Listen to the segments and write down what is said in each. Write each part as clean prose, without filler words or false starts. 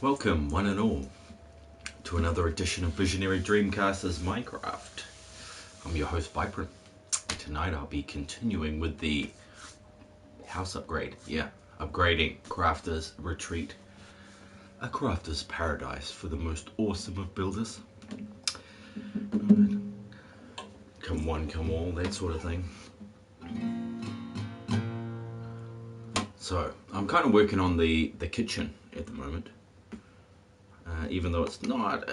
Welcome, one and all, to another edition of Visionary Dreamcaster's Minecraft. I'm your host, Vypran. Tonight I'll be continuing with the house upgrade. Yeah, upgrading Crafter's Retreat. A crafter's paradise for the most awesome of builders. Come one, come all, that sort of thing. So, I'm kind of working on the kitchen at the moment. Even though it's not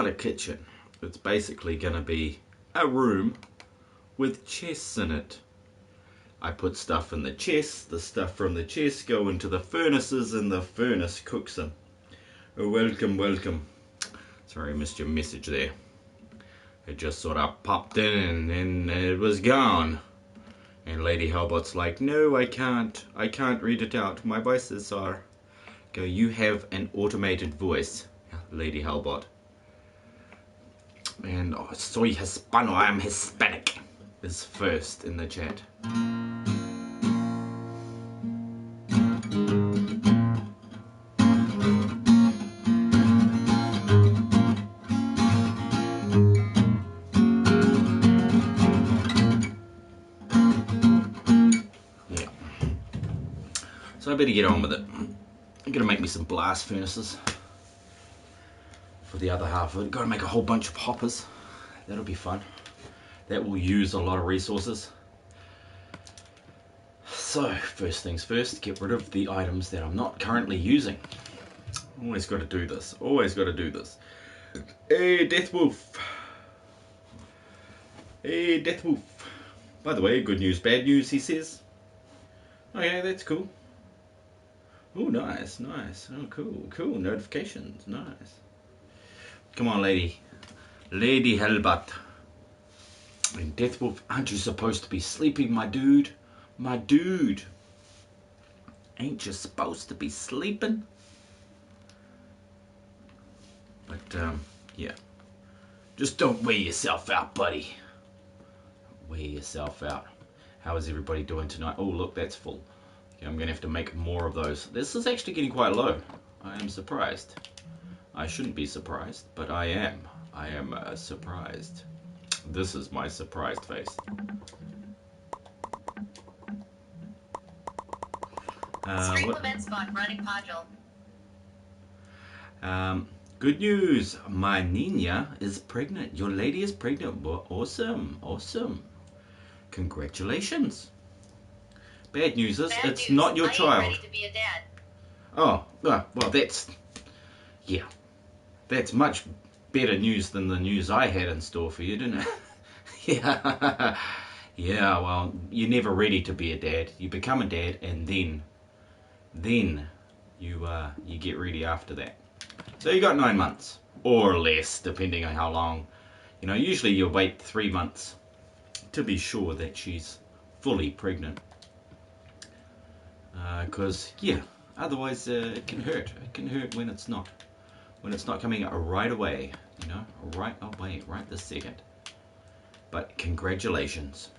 a kitchen. It's basically going to be a room with chests in it. I put stuff in the chests, the stuff from the chests go into the furnaces, and the furnace cooks them. Oh, welcome, welcome. Sorry I missed your message there. It just sort of popped in and it was gone. And Lady Hellgod's like, no, I can't read it out. My voices are... Go, you have an automated voice, Lady Hellgod. And oh, soy Hispano, I am Hispanic, is first in the chat. Yeah. So I better get on with it. I'm gonna make me some blast furnaces for the other half of it. Gotta make a whole bunch of hoppers. That'll be fun. That will use a lot of resources. So first things first, get rid of the items that I'm not currently using. Always got to do this. Always got to do this. Hey, Death Wolf. Hey, Death Wolf. By the way, good news, bad news, he says. Okay, that's cool. Oh, nice, nice. Oh, cool, cool. Notifications, nice. Come on, Lady Hellgod. And Deathwolf, aren't you supposed to be sleeping, my dude? My dude. Ain't you supposed to be sleeping? But, yeah. Just don't wear yourself out, buddy. Wear yourself out. How is everybody doing tonight? Oh, look, that's full. I'm going to have to make more of those. This is actually getting quite low. I am surprised. I shouldn't be surprised, but I am. I am surprised. This is my surprised face. Good news. My Nina is pregnant. Your lady is pregnant. Awesome. Awesome. Congratulations. Bad news is it's not your child. Ready to be a dad. Oh, well, that's... Yeah. That's much better news than the news I had in store for you, didn't it? Yeah. Yeah, well, you're never ready to be a dad. You become a dad and then you get ready after that. So you got 9 months. Or less, depending on how long. You know, usually you wait 3 months to be sure that she's fully pregnant. Because, yeah, otherwise it can hurt. It can hurt when it's not. When it's not coming right away, you know, right away, right this second. But congratulations.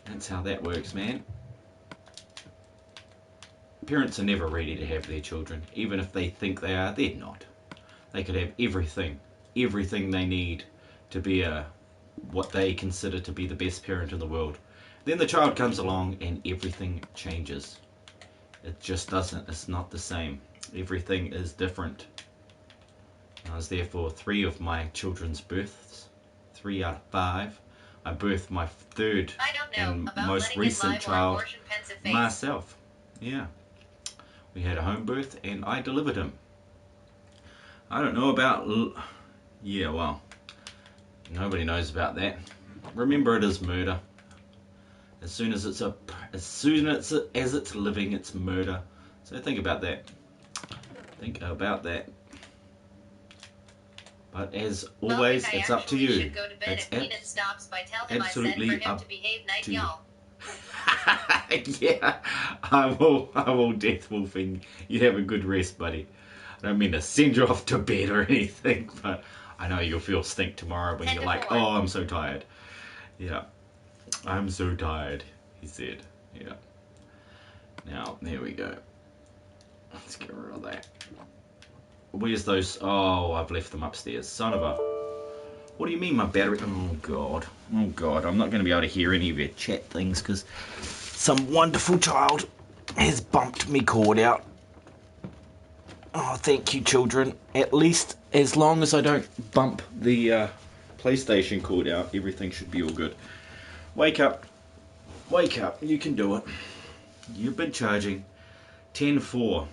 That's how that works, man. Parents are never ready to have their children. Even if they think they are, they're not. They could have everything they need to be what they consider to be the best parent in the world. Then the child comes along and everything changes. It just doesn't, it's not the same. Everything is different. I was there for 3 of my children's births. 3 out of 5. I birthed my 3rd and most recent child myself. Yeah. We had a home birth and I delivered him. I don't know about... Yeah, well, nobody knows about that. Remember, it is murder. As soon as it's living, it's murder. So think about that. Think about that. But as always, it's up to you. It's absolutely up to you. Yeah, I will death wolfing. You have a good rest, buddy. I don't mean to send you off to bed or anything, but I know you'll feel stink tomorrow when you're like, oh, I'm so tired. Yeah. I'm so tired, he said. Yeah. Now, there we go. Let's get rid of that. Where's those? Oh, I've left them upstairs. Son of a... What do you mean my battery? Oh, God. Oh, God. I'm not going to be able to hear any of your chat things because some wonderful child has bumped me cord out. Oh, thank you, children. At least as long as I don't bump the PlayStation cord out, everything should be all good. Wake up. Wake up. You can do it. You've been charging. 10-4.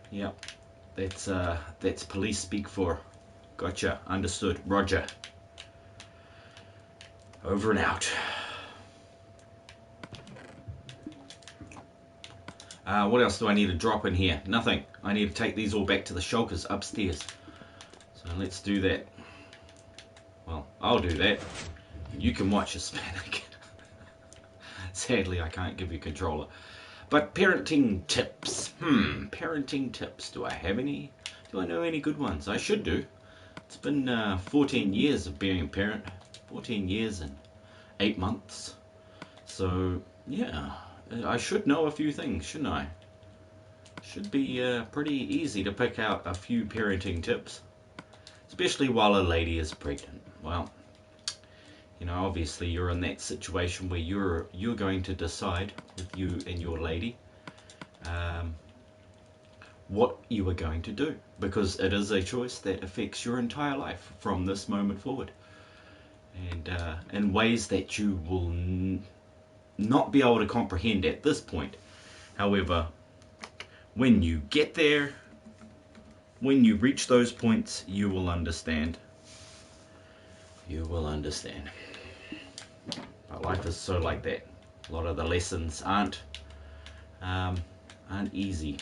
Yep. That's police speak for. Gotcha. Understood. Roger. Over and out. What else do I need to drop in here? Nothing. I need to take these all back to the shulkers upstairs. So let's do that. Well, I'll do that. You can watch us panic. Sadly, I can't give you a controller. But parenting tips. Parenting tips. Do I have any? Do I know any good ones? I should do. It's been 14 years of being a parent. 14 years and 8 months. So, yeah. I should know a few things, shouldn't I? Should be pretty easy to pick out a few parenting tips. Especially while a lady is pregnant. Well, you know, obviously you're in that situation where you're going to decide with you and your lady what you are going to do, because it is a choice that affects your entire life from this moment forward, and in ways that you will not be able to comprehend at this point. However, when you get there, when you reach those points, you will understand. You will understand. But life is so like that. A lot of the lessons aren't easy.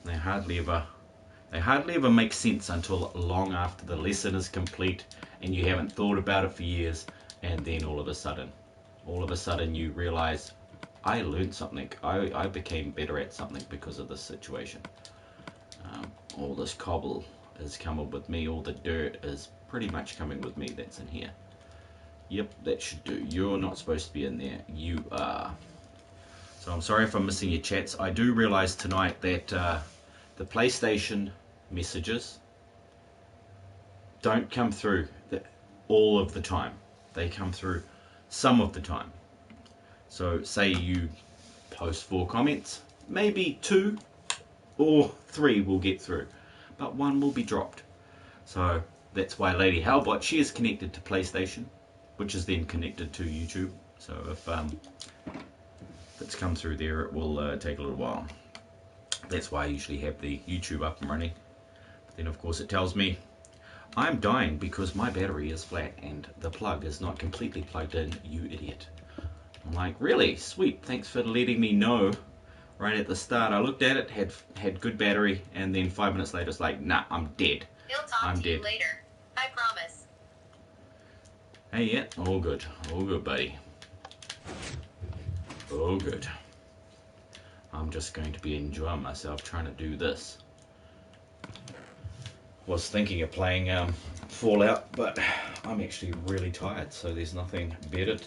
They hardly ever make sense until long after the lesson is complete and you haven't thought about it for years, and then all of a sudden you realize, I learned something. I became better at something because of this situation. All this cobble is coming with me. All the dirt is pretty much coming with me that's in here. Yep, that should do. You're not supposed to be in there. You are. So I'm sorry if I'm missing your chats. I do realize tonight that the PlayStation messages don't come through all of the time. They come through some of the time. So say you post 4 comments, maybe 2 or 3 will get through, but 1 will be dropped. So that's why Lady Hellgod, she is connected to PlayStation, which is then connected to YouTube. So if it's come through there, it will take a little while. That's why I usually have the YouTube up and running. But then of course it tells me I'm dying because my battery is flat and the plug is not completely plugged in, you idiot. I'm like, really? Sweet, thanks for letting me know right at the start. I looked at it, had good battery, and then 5 minutes later it's like, nah, I'm dead. He'll talk to you later. I promise. Hey, yeah, all good, buddy. All good. I'm just going to be enjoying myself trying to do this. Was thinking of playing Fallout, but I'm actually really tired, so there's nothing better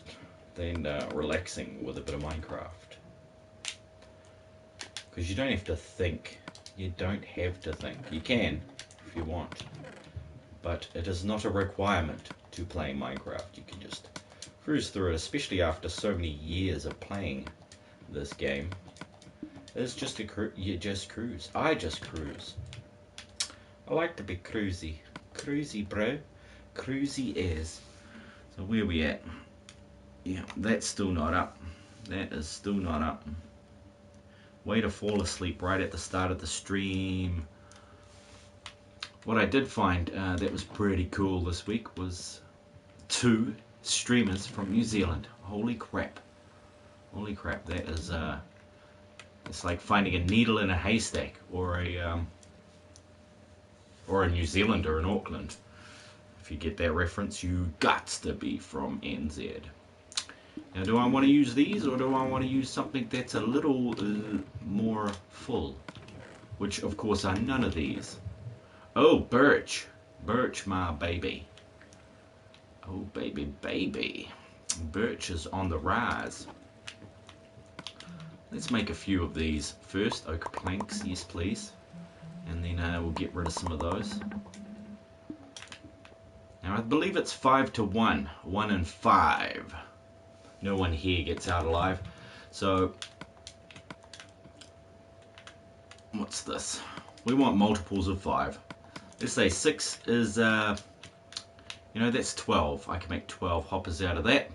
than relaxing with a bit of Minecraft. Because you don't have to think. You don't have to think. You can, if you want. But it is not a requirement to play Minecraft. You can just cruise through it, especially after so many years of playing this game. It's just you just cruise. I just cruise. I like to be cruisy. Cruisy, bro. Cruisy is. So where we at? Yeah, that's still not up. That is still not up. Way to fall asleep right at the start of the stream. What I did find that was pretty cool this week was 2 streamers from New Zealand. Holy crap. Holy crap. That is it's like finding a needle in a haystack, or a New Zealander in Auckland. If you get that reference, you gots to be from NZ. Now, do I want to use these, or do I want to use something that's a little more full? Which, of course, are none of these. Oh, Birch. Birch, my baby. Oh, baby, baby. Birch is on the rise. Let's make a few of these first. Oak planks, yes please. And then we'll get rid of some of those. Now I believe it's 5 to 1. 1 and 5. No one here gets out alive. So, what's this? We want multiples of 5. Let's say 6 is, you know, that's 12. I can make 12 hoppers out of that.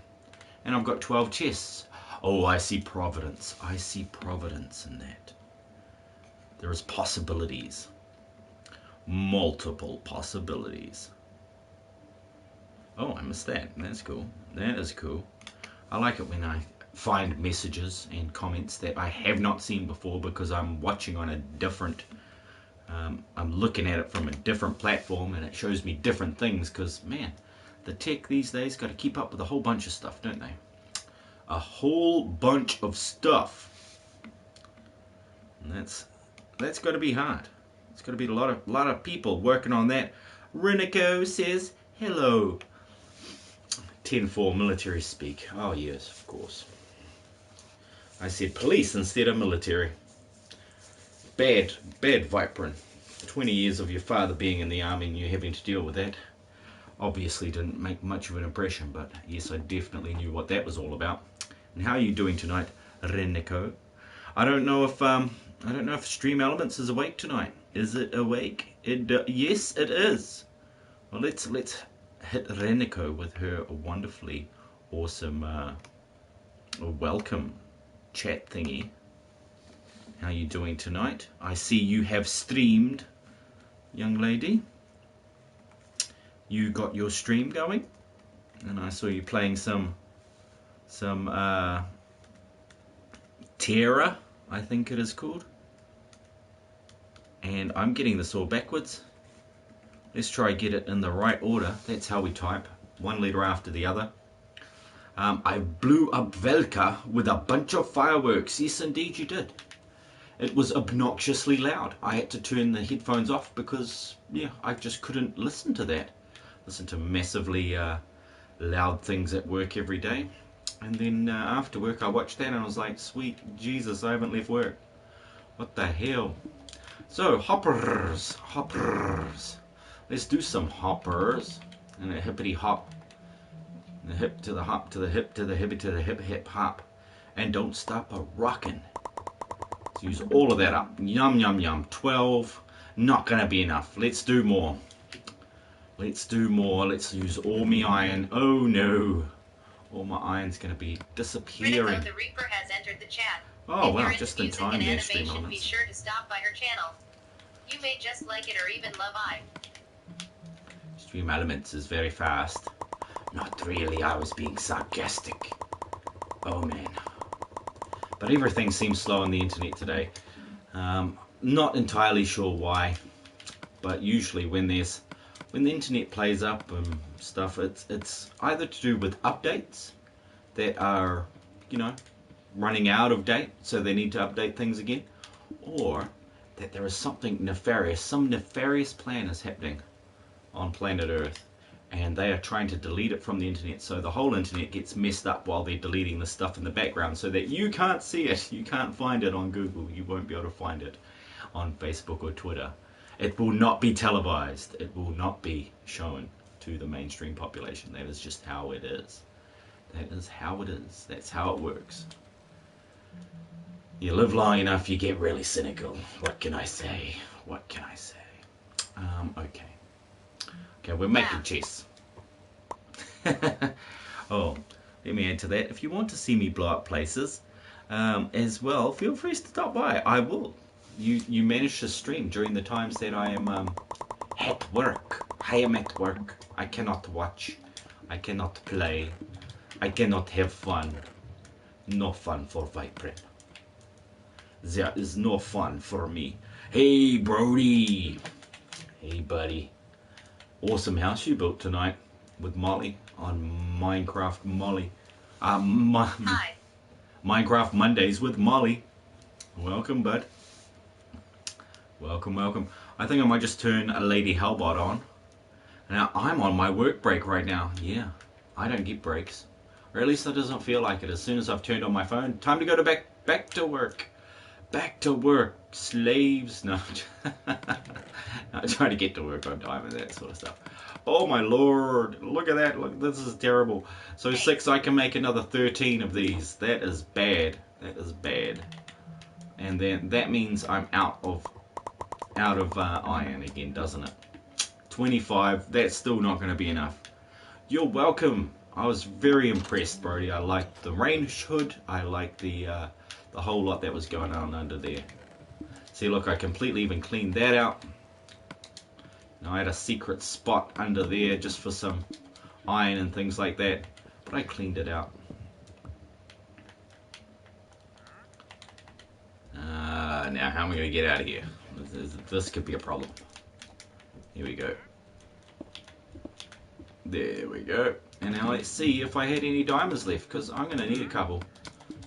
And I've got 12 chests. Oh, I see providence. I see providence in that. There is possibilities. Multiple possibilities. Oh, I missed that. That's cool. That is cool. I like it when I find messages and comments that I have not seen before because I'm watching on a different, I'm looking at it from a different platform and it shows me different things because, man, the tech these days got to keep up with a whole bunch of stuff, don't they? A whole bunch of stuff. And that's got to be hard. It's got to be a lot of people working on that. Renico says hello. 10-4 military speak. Oh yes, of course. I said police instead of military. Bad Vypran. 20 years of your father being in the army and you having to deal with that. Obviously didn't make much of an impression, but yes, I definitely knew what that was all about. And how are you doing tonight, Renico? I don't know if Stream Elements is awake tonight. Is it awake? Yes, it is. Well, let's hit Renico with her wonderfully awesome welcome chat thingy. How are you doing tonight? I see you have streamed, young lady. You got your stream going, and I saw you playing some Terra, I think it is called. And I'm getting this all backwards. Let's try get it in the right order. That's how we type, one letter after the other. I blew up Velka with a bunch of fireworks. Yes, indeed you did. It was obnoxiously loud. I had to turn the headphones off because, yeah, I just couldn't listen to that. Listen to massively loud things at work every day. And then after work I watched that and I was like, sweet Jesus, I haven't left work. What the hell? So, hoppers. Let's do some hoppers. And a hippity hop. The hip to the hop to the hip to the hippie to the hip hip hop. And don't stop a rockin'. Let's use all of that up. Yum yum yum. 12. Not gonna be enough. Let's do more. Let's do more. Let's use all my iron. Oh no. All my iron's gonna be disappearing. Renico the Reaper has entered the chat. Oh if wow, you're just into in music time and there, Stream animation, Elements. be sure to stop by her channel. You may just like it or even love it. Stream Elements is very fast. Not really, I was being sarcastic. Oh man. But everything seems slow on the internet today. Not entirely sure why, but usually when the internet plays up and stuff, it's either to do with updates that are, you know, running out of date, so they need to update things again, or that there is something nefarious, some nefarious plan is happening on planet Earth, and they are trying to delete it from the internet, so the whole internet gets messed up while they're deleting the stuff in the background so that you can't see it, you can't find it on Google, you won't be able to find it on Facebook or Twitter. It will not be televised, it will not be shown to the mainstream population. That is just how it is. That is how it is. That's how it works. You live long enough, you get really cynical. What can I say? What can I say? Okay. Okay, we're making chess. Oh, let me add to that. If you want to see me blow up places as well, feel free to stop by. I will. You manage to stream during the times that I am at work. I am at work. I cannot watch. I cannot play. I cannot have fun. No fun for Vypran. There is no fun for me. Hey, Brody. Hey, buddy. Awesome house you built tonight with Molly on Minecraft Molly. Hi. Minecraft Mondays with Molly. Welcome, bud. Welcome, welcome. I think I might just turn a Lady Hellbot on. Now, I'm on my work break right now. Yeah, I don't get breaks. Or at least it doesn't feel like it. As soon as I've turned on my phone, time to go to back to work. Back to work, slaves. No, I'm trying to get to work on time and that sort of stuff. Oh my lord, look at that. Look, this is terrible. So 6, I can make another 13 of these. That is bad. That is bad. And then that means I'm out of iron again, doesn't it? 25, that's still not going to be enough. You're welcome. I was very impressed, Brody. I liked the range hood. I liked the whole lot that was going on under there. See, look, I completely even cleaned that out. Now I had a secret spot under there just for some iron and things like that, but I cleaned it out. Now how am I going to get out of here? This could be a problem. Here we go. There we go. And now let's see if I had any diamonds left, because I'm going to need a couple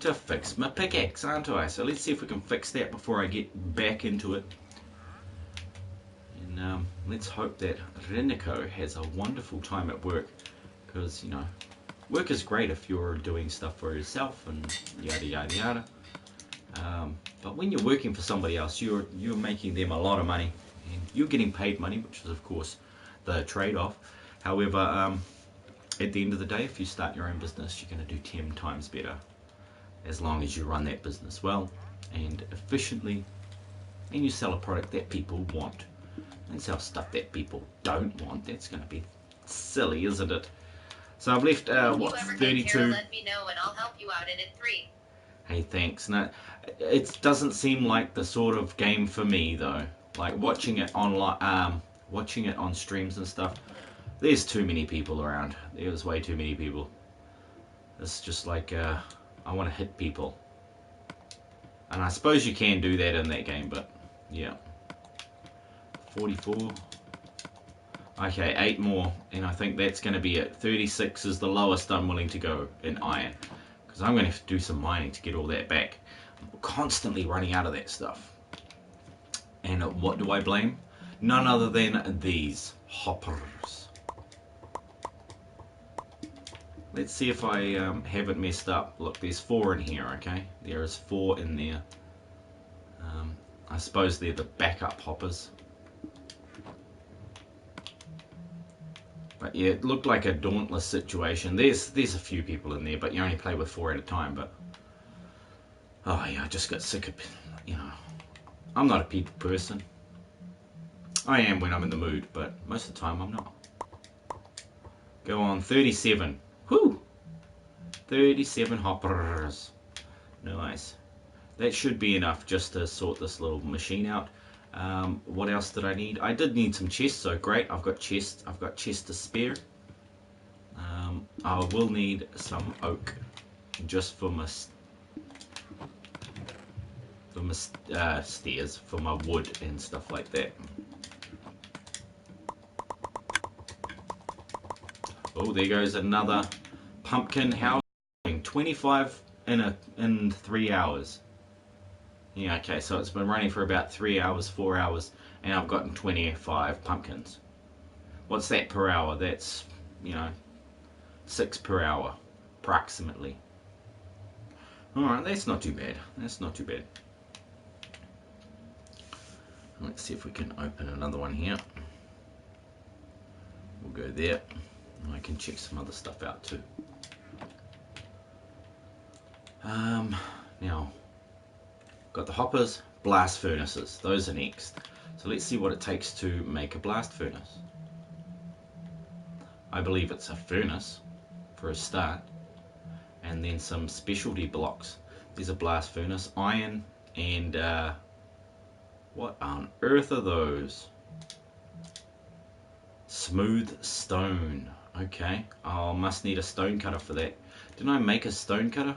to fix my pickaxe, aren't I? So let's see if we can fix that before I get back into it. And let's hope that Reniko has a wonderful time at work, because, you know, work is great if you're doing stuff for yourself and yada yada yada. But when you're working for somebody else, you're making them a lot of money, and you're getting paid money, which is of course the trade-off. However, at the end of the day, if you start your own business, you're going to do 10 times better, as long as you run that business well and efficiently, and you sell a product that people want, and sell stuff that people don't want. That's going to be silly, isn't it? So I've left what, 32. Let me know and I'll help you out in it 3. Hey, thanks. No, it doesn't seem like the sort of game for me though. Like watching it online, watching it on streams and stuff. There's too many people around. There's way too many people. It's just like I want to hit people, and I suppose you can do that in that game. But yeah, 44. Okay, 8 more, and I think that's going to be it. 36 is the lowest I'm willing to go in iron, because I'm going to have to do some mining to get all that back. I'm constantly running out of that stuff. And what do I blame? None other than these hoppers. Let's see if I haven't messed up. Look, there's 4 in here, okay? There is 4 in there. I suppose they're the backup hoppers. But yeah, it looked like a dauntless situation. There's a few people in there, but you only play with 4 at a time. But oh yeah, I just got sick of, you know, I'm not a people person. I am when I'm in the mood, but most of the time I'm not. Go on, 37. Whoo! 37 hoppers. Nice. That should be enough just to sort this little machine out. What else did I need? I did need some chests, so great. I've got chests to spare. I will need some oak just for my stairs, for my wood and stuff like that. Oh, there goes another pumpkin. How 25 in 3 hours. Yeah, okay, so it's been running for about 3 hours, 4 hours, and I've gotten 25 pumpkins. What's that per hour? That's, you know, 6 per hour, approximately. Alright, that's not too bad. That's not too bad. Let's see if we can open another one here. We'll go there. I can check some other stuff out too. Now, got the hoppers, blast furnaces. Those are next. So let's see what it takes to make a blast furnace. I believe it's a furnace for a start, and then some specialty blocks. There's a blast furnace, iron, and what on earth are those? Smooth stone. Okay, I must need a stone cutter for that. Didn't I make a stone cutter?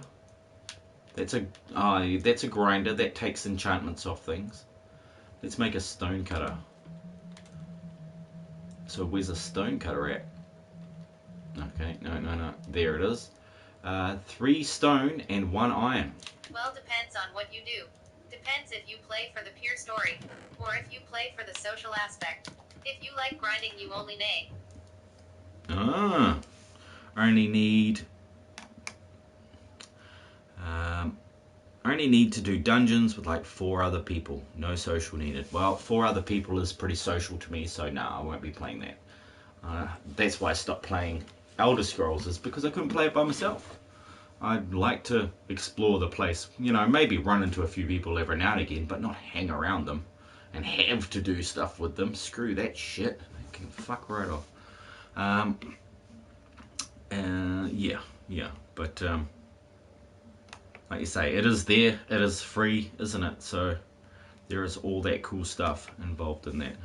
That's a grinder that takes enchantments off things. Let's make a stone cutter. So where's a stone cutter at? Okay, no. There it is. 3 stone and 1 iron. Well, depends on what you do. Depends if you play for the pure story, or if you play for the social aspect. If you like grinding, you only nay. I only need I only need to do dungeons with like 4 other people. No social needed. Well, 4 other people is pretty social to me, so no, I won't be playing that. That's why I stopped playing Elder Scrolls, is because I couldn't play it by myself. I'd like to explore the place. You know, maybe run into a few people every now and again, but not hang around them and have to do stuff with them. Screw that shit. I can fuck right off. Yeah. But, like you say, it is there. It is free, isn't it? So there is all that cool stuff involved in that.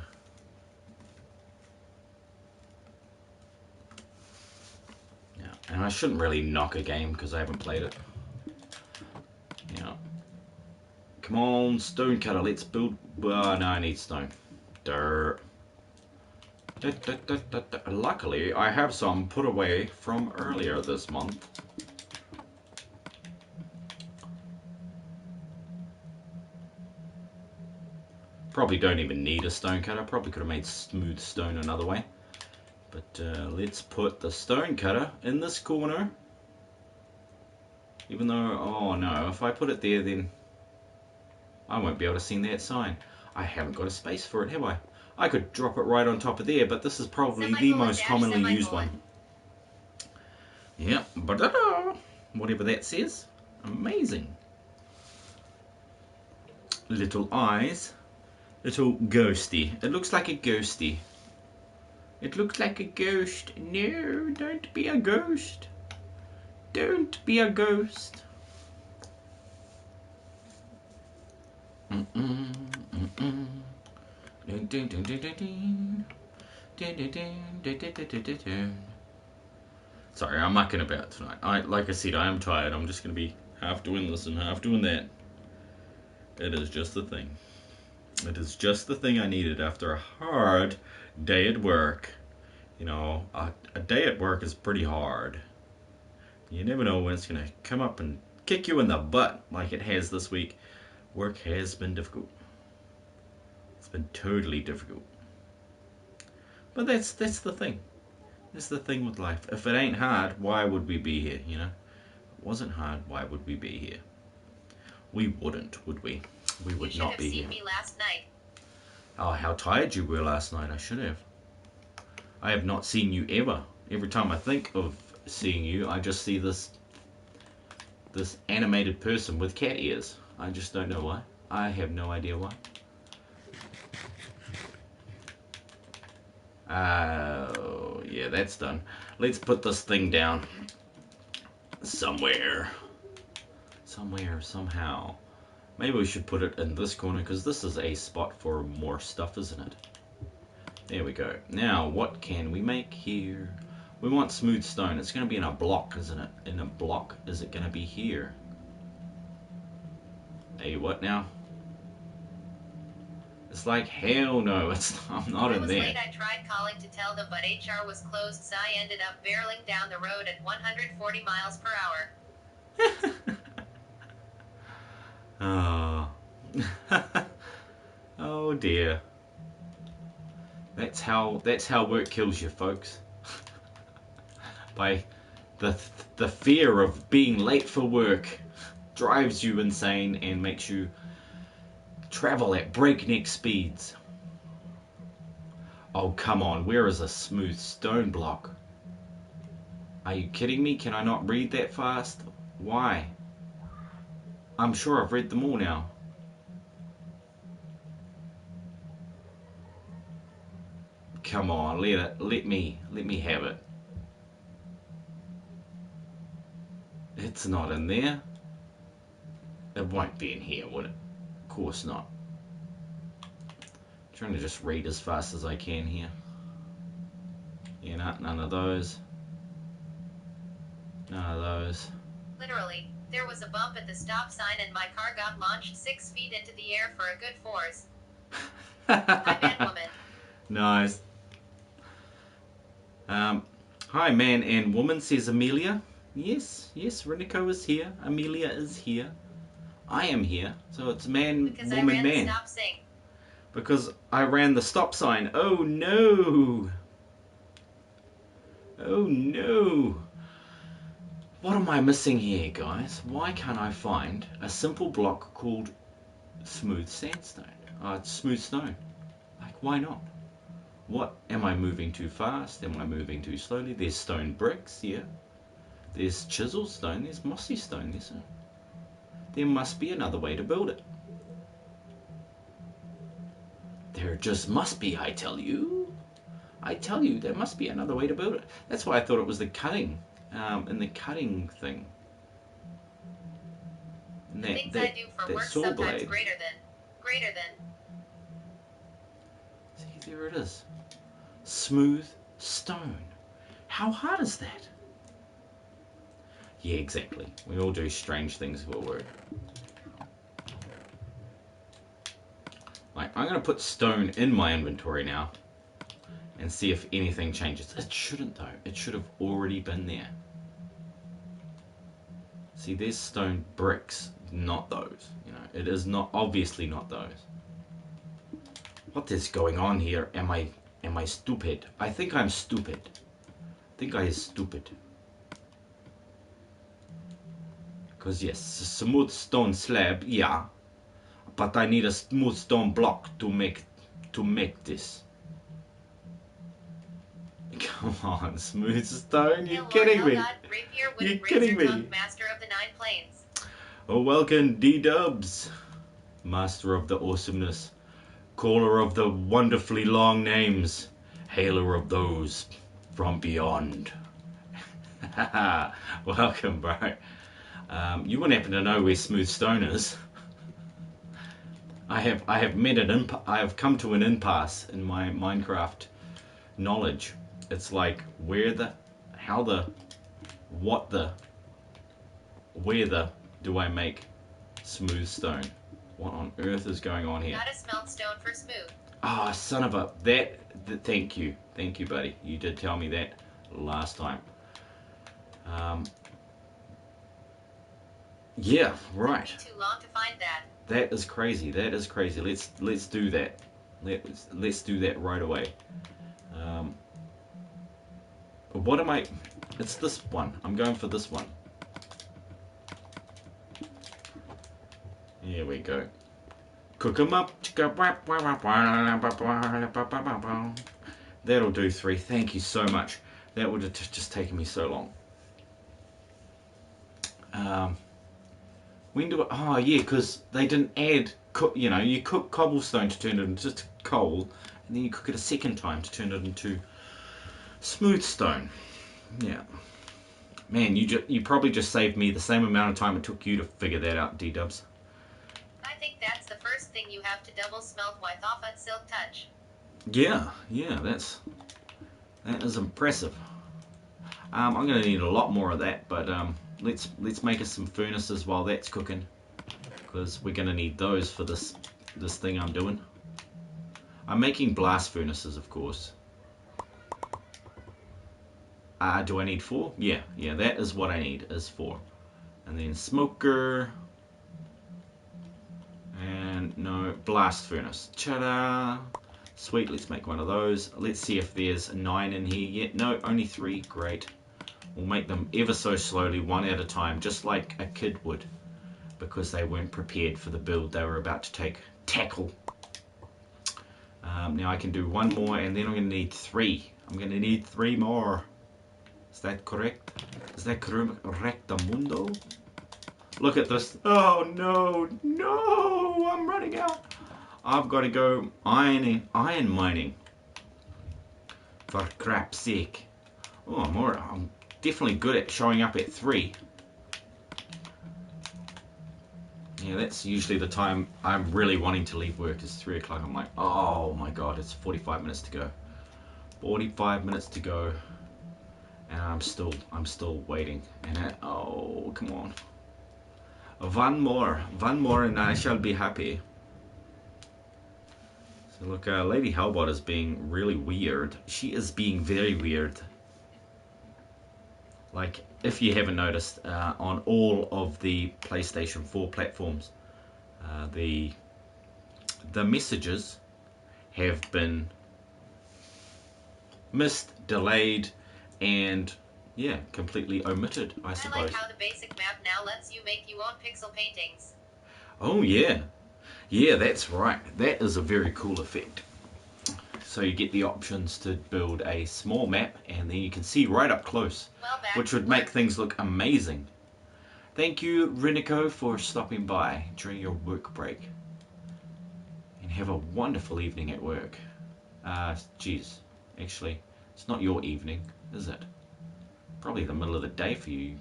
Yeah, and I shouldn't really knock a game because I haven't played it. Yeah. Come on, stone cutter, let's build. Well, no, I need stone. Dirt. Luckily, I have some put away from earlier this month. Probably don't even need a stone cutter. Probably could have made smooth stone another way. But let's put the stone cutter in this corner. Even though, oh no, if I put it there, then I won't be able to see that sign. I haven't got a space for it, have I? I could drop it right on top of there, but this is probably the most commonly used one. Yep, whatever that says. Amazing. Little eyes. Little ghosty. It looks like a ghosty. It looks like a ghost. No, don't be a ghost. Don't be a ghost. Sorry, I'm mucking about tonight. Like I said, I am tired. I'm just going to be half doing this and half doing that. It is just the thing. It is just the thing I needed after a hard day at work. You know, a day at work is pretty hard. You never know when it's going to come up and kick you in the butt like it has this week. Work has been difficult. It's been totally difficult. But that's the thing. That's the thing with life. If it ain't hard, why would we be here, you know? If it wasn't hard, why would we be here? We wouldn't, would we? We would not be here. You should have seen me last night. Oh, how tired you were last night. I should have. I have not seen you ever. Every time I think of seeing you, I just see this animated person with cat ears. I just don't know why. I have no idea why. Oh, yeah, that's done. Let's put this thing down somewhere. Somewhere, somehow. Maybe we should put it in this corner because this is a spot for more stuff, isn't it? There we go. Now, what can we make here? We want smooth stone. It's going to be in a block, isn't it? In a block, is it going to be here? Hey, what now? It's like, hell no, I'm not in there. Late, I tried calling to tell them, but HR was closed, so I ended up barreling down the road at 140 miles per hour. Oh. Oh dear. That's how work kills you, folks. By the fear of being late for work drives you insane and makes you travel at breakneck speeds. Oh, come on, where is a smooth stone block? Are you kidding me? Can I not read that fast? Why? I'm sure I've read them all now. Come on, let me have it. It's not in there. It won't be in here, would it? Of course not. I'm trying to just read as fast as I can here. Yeah, none of those. None of those. Literally, there was a bump at the stop sign and my car got launched 6 feet into the air for a good force. Hi, man, woman. Nice. Hi, man and woman, says Amelia. Yes, Renico is here. Amelia is here. I am here. So it's man, because woman, I ran man. The stop sign. Because I ran the stop sign. Oh no. Oh no. What am I missing here, guys? Why can't I find a simple block called smooth sandstone? Smooth stone. Like, why not? What, am I moving too fast? Am I moving too slowly? There's stone bricks, yeah. There's chisel stone, there's mossy stone, there must be another way to build it. There just must be, I tell you. I tell you, there must be another way to build it. That's why I thought it was the cutting, in the cutting thing. The things I do for work saw sometimes blade. greater than. See, there it is. Smooth stone. How hard is that? Yeah, exactly. We all do strange things for work. Like, I'm going to put stone in my inventory now and see if anything changes. It shouldn't, though. It should have already been there. See, there's stone bricks, not those. You know, it is not, obviously not those. What is going on here? Am I stupid? I think I'm stupid. I think I is stupid. Because yes, a smooth stone slab, yeah. But I need a smooth stone block to make this. Come on, smooth stone, you kidding me? You kidding me? Master of the Nine Planes. Oh, welcome D-Dubs, master of the awesomeness, caller of the wonderfully long names, hailer of those from beyond. Welcome, bro. You wouldn't happen to know where smooth stone is. I have come to an impasse in my Minecraft knowledge. It's like where do I make smooth stone? What on earth is going on here? Gotta smelt stone for smooth. Ah, oh, son of a thank you, buddy. You did tell me that last time. Yeah, right. Took me too long to find that. That is crazy. That is crazy. Let's do that. Let's do that right away. What am I? It's this one. I'm going for this one. Here we go. Cook 'em up. That'll do 3. Thank you so much. That would have just taken me so long. When do I, oh yeah, because they didn't add, you know, you cook cobblestone to turn it into coal, and then you cook it a second time to turn it into smooth stone. Yeah. Man, you probably just saved me the same amount of time it took you to figure that out, D-Dubs. I think that's the first thing you have to double smelt with off at Silk Touch. Yeah, that is impressive. I'm going to need a lot more of that, but let's make us some furnaces while that's cooking, because we're going to need those for this thing I'm doing. I'm making blast furnaces, of course. Do I need 4? Yeah, that is what I need, is 4. And then smoker. And no, blast furnace. Ta-da! Sweet, let's make one of those. Let's see if there's 9 in here yet. No, only 3. Great. We'll make them ever so slowly, one at a time, just like a kid would, because they weren't prepared for the build they were about to tackle. Now I can do 1 more, and then I'm going to need 3. I'm going to need 3 more. Is that correct? Is that correctamundo? Look at this. Oh no, I'm running out. I've got to go iron mining. For crap's sake. Oh, I'm definitely good at showing up at 3. Yeah, that's usually the time I'm really wanting to leave work, is 3 o'clock. I'm like, oh my god, it's 45 minutes to go. 45 minutes to go. And I'm still waiting. And oh, come on. One more and I shall be happy. So look, Lady Hellgod is being really weird. She is being very weird. Like, if you haven't noticed, on all of the PlayStation 4 platforms, the messages have been missed, delayed, and yeah, completely omitted, I I suppose. like how the basic map now lets you make your own pixel paintings. Oh yeah, yeah, that's right. That is a very cool effect. So you get the options to build a small map, and then you can see right up close, Well, back which to would make work. things look amazing. Thank you, Renico, for stopping by during your work break. And have a wonderful evening at work. Geez, actually, it's not your evening, is it? Probably the middle of the day for you.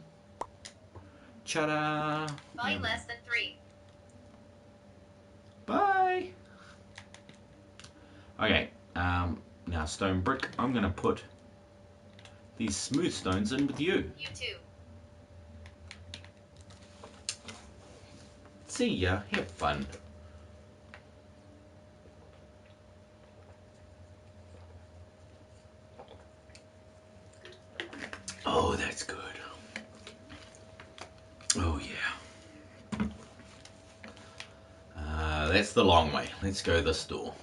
Ta-da! By less than 3. Bye! Okay, now stone brick, I'm going to put these smooth stones in with you. You too. See ya, have fun. Oh, that's good. Oh, yeah. That's the long way. Let's go this door.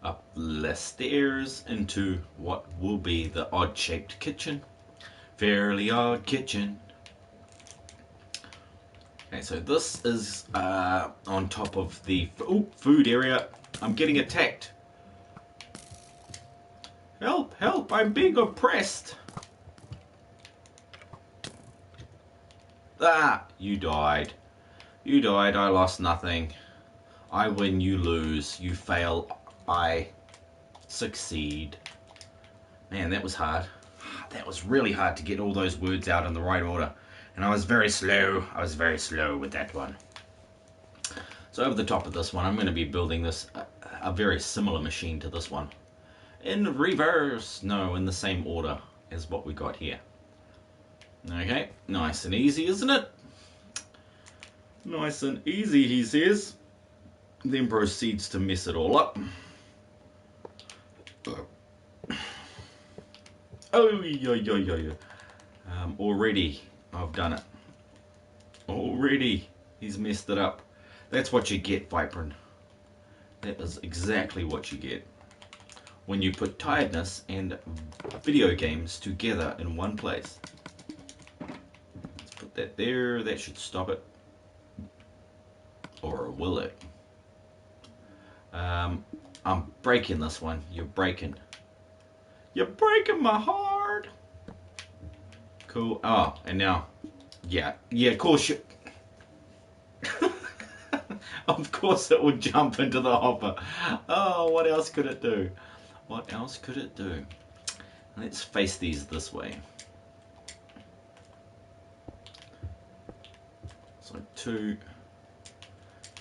Up the stairs into what will be the odd-shaped kitchen. Fairly odd kitchen. Okay, so this is on top of the food area. I'm getting attacked. Help, help, I'm being oppressed. Ah, you died. You died, I lost nothing. I win, you lose. You fail, I succeed. Man, that was hard. That was really hard to get all those words out in the right order. And I was very slow. I was very slow with that one. So over the top of this one, I'm going to be building this, a very similar machine to this one. In reverse. No, in the same order as what we got here. Okay, nice and easy, isn't it? Nice and easy, he says. Then proceeds to mess it all up. Oh, yeah. Already, I've done it. Already, he's messed it up. That's what you get, Vypran. That is exactly what you get when you put tiredness and video games together in one place. Let's put that there. That should stop it. Or will it? I'm breaking this one. You're breaking. You're breaking my heart. Cool. Oh, and now, yeah, of course you. Of course it would jump into the hopper. Oh, what else could it do? What else could it do? Let's face these this way. So 2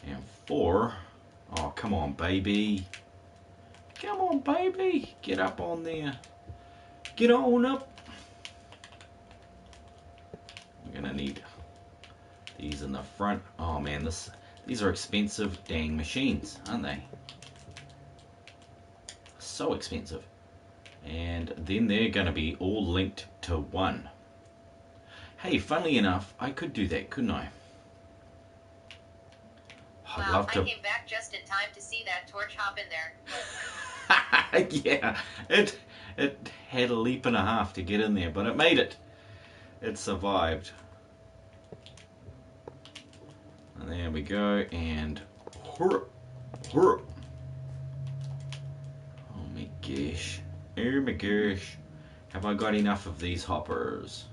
and 4. Oh, come on, baby. Come on, baby. Get up on there. Get on up. We're gonna need these in the front. Oh man, these are expensive dang machines, aren't they? So expensive. And then they're gonna be all linked to one. Hey, funnily enough, I could do that, couldn't I? I'd love to. I came back just in time to see that torch hop in there. Yeah, it had a leap and a half to get in there, but it made it. It survived. And there we go, and whoop, whoop. Oh my gosh. Oh my gosh. Have I got enough of these hoppers?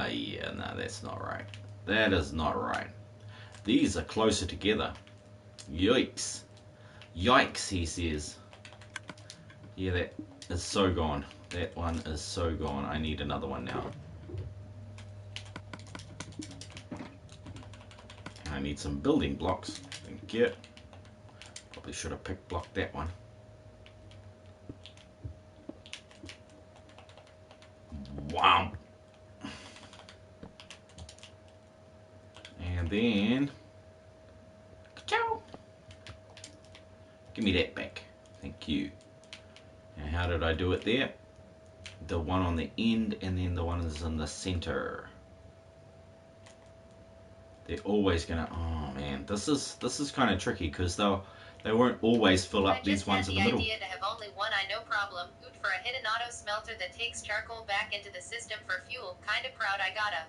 Yeah, no, that's not right. That is not right. These are closer together. Yikes. Yikes, he says. Yeah, that is so gone. That one is so gone. I need another one now. I need some building blocks. Thank you. Probably should have pick blocked that one. Wow. And then, ciao. Give me that back. Thank you. And how did I do it there? The one on the end, and then the one is in the center. They're always gonna. Oh man, this is kind of tricky because they won't always fill up these ones in the middle. I just had the idea to have only one I know problem. Good for a hidden auto smelter that takes charcoal back into the system for fuel. Kinda proud I got a.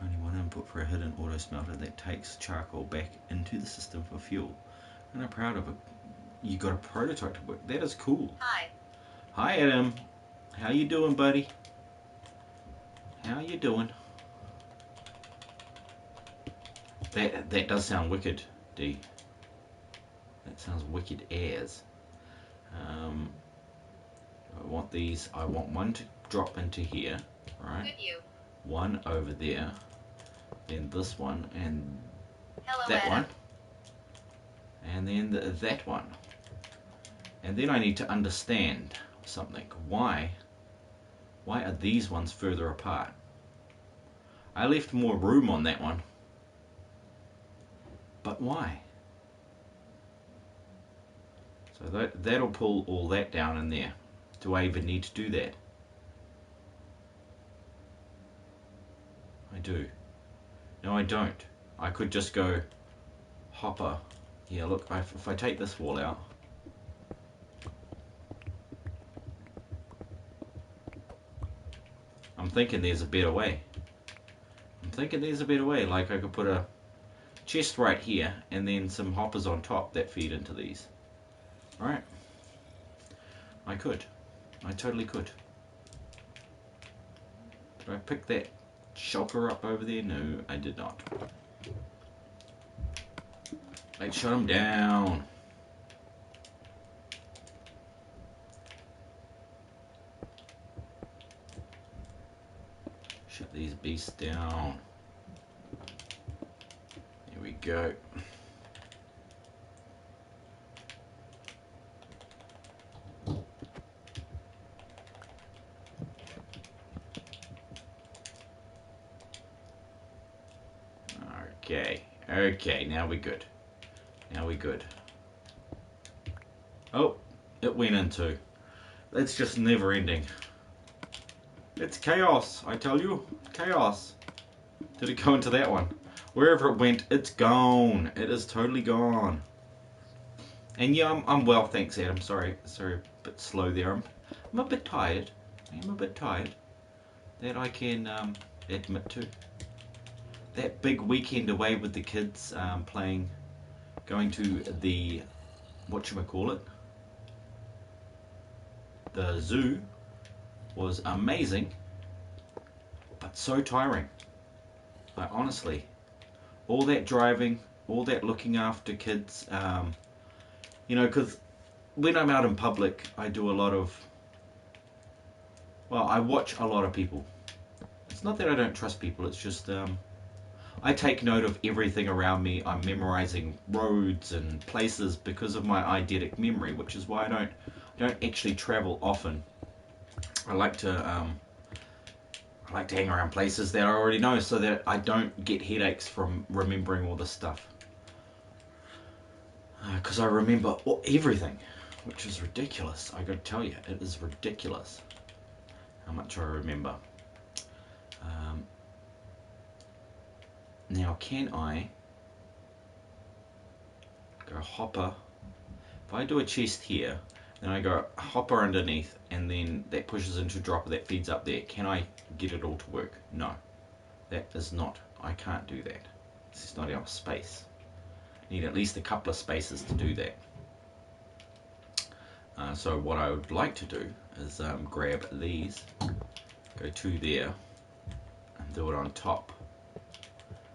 Only one input for a hidden auto smelter that takes charcoal back into the system for fuel. And I'm proud of it. You got a prototype to work. That is cool. Hi. Hi Adam. How you doing, buddy? How you doing? That does sound wicked, D. That sounds wicked as. I want these. I want one to drop into here, right? Good you. One over there. Then this one and Hello, that Adam. one. And then that one. And then I need to understand something. Why are these ones further apart? I left more room on that one. But why? So that'll pull all that down in there. Do I even need to do that? I do. No, I don't. I could just go hopper. Yeah, look, if I take this wall out. I'm thinking there's a better way. Like I could put a chest right here and then some hoppers on top that feed into these. Alright. I could. I totally could. Did I pick that shulker up over there? No, I did not. Let's shut him down. Shut these beasts down. Here we go. Okay, now we're good. Oh, it went into. That's just never ending. It's chaos, I tell you. Chaos. Did it go into that one? Wherever it went, it's gone. It is totally gone. And yeah, I'm well, thanks, Adam. Sorry, a bit slow there. I'm a bit tired. That I can admit to. That big weekend away with the kids, going to the, whatchamacallit, the zoo, was amazing, but so tiring. Like, honestly, all that driving, all that looking after kids, because when I'm out in public, I do a lot of, I watch a lot of people. It's not that I don't trust people, it's just, I take note of everything around me. I'm memorizing roads and places because of my eidetic memory, which is why I don't actually travel often. I like to hang around places that I already know so that I don't get headaches from remembering all this stuff. Because I remember everything, which is ridiculous. I gotta tell you, it is ridiculous how much I remember. Now, can I go hopper? If I do a chest here, then I go hopper underneath, and then that pushes into a dropper that feeds up there. Can I get it all to work? No. That is not. I can't do that. This is not enough space. I need at least a couple of spaces to do that. So what I would like to do is grab these, go to there, and do it on top.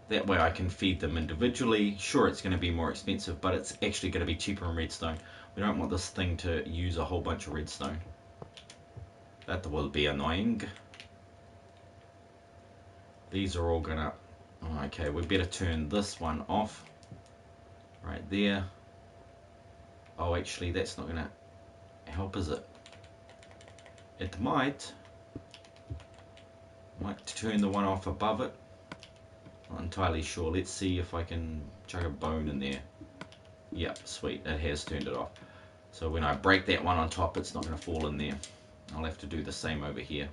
That way I can feed them individually. Sure, it's going to be more expensive, but it's actually going to be cheaper in redstone. We don't want this thing to use a whole bunch of redstone. That will be annoying. These are all going to... Okay, we better turn this one off. Right there. Oh, actually, that's not going to help, is it? It might. Might turn the one off above it. Not entirely sure. Let's see if I can chuck a bone in there. Yep, sweet. It has turned it off. So when I break that one on top, it's not going to fall in there. I'll have to do the same over here.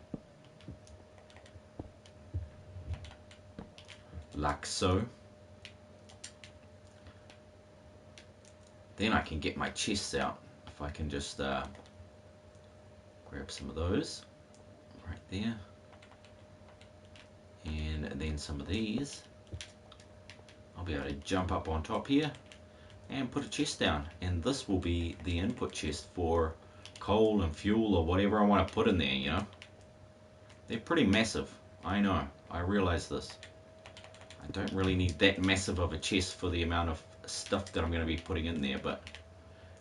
like so. Then I can get my chests out. If I can just grab some of those right there. And then some of these. I'll be able to jump up on top here and put a chest down. And this will be the input chest for coal and fuel or whatever I want to put in there, you know. They're pretty massive. I know. I realize this. I don't really need that massive of a chest for the amount of stuff that I'm going to be putting in there, but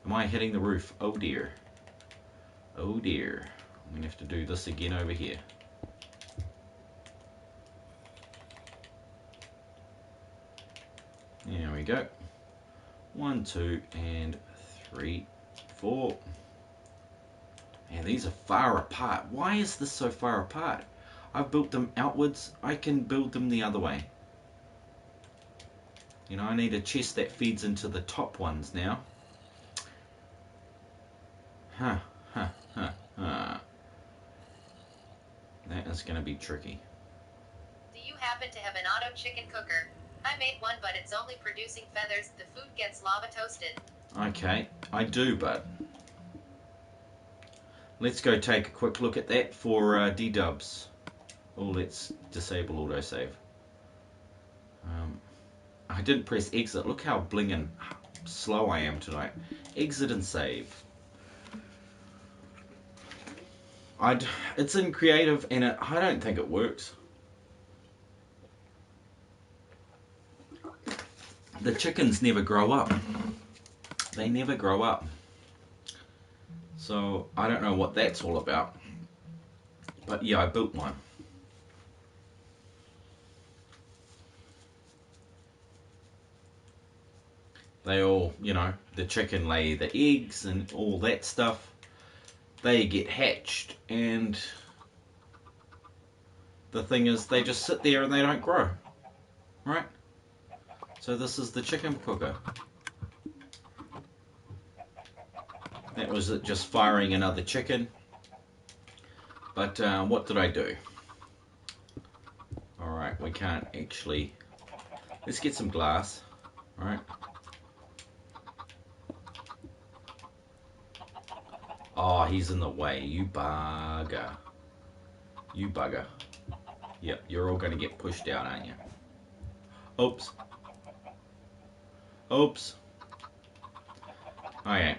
am I hitting the roof? Oh dear. Oh dear. I'm going to have to do this again over here. There we go. 1, 2, and 3, 4. Man, these are far apart. Why is this so far apart? I've built them outwards. I can build them the other way. You know, I need a chest that feeds into the top ones now. Huh. That is going to be tricky. Do you happen to have an auto chicken cooker? I made one, but it's only producing feathers. The food gets lava toasted. Okay, I do, but let's go take a quick look at that for D-dubs. Oh, let's disable autosave. I didn't press exit. Look how blingin' slow I am tonight. Exit and save. It's in creative and I don't think it works. The chickens never grow up. They never grow up. So I don't know what that's all about. But yeah, I built one. They all, you know, the chicken lay the eggs and all that stuff. They get hatched, and the thing is, they just sit there and they don't grow, right? So this is the chicken cooker. That was it, just firing another chicken. But what did I do? Alright, we can't actually... Let's get some glass, alright? Oh, he's in the way. You bugger. You bugger. Yep, you're all going to get pushed out, aren't you? Oops. Oops. Okay.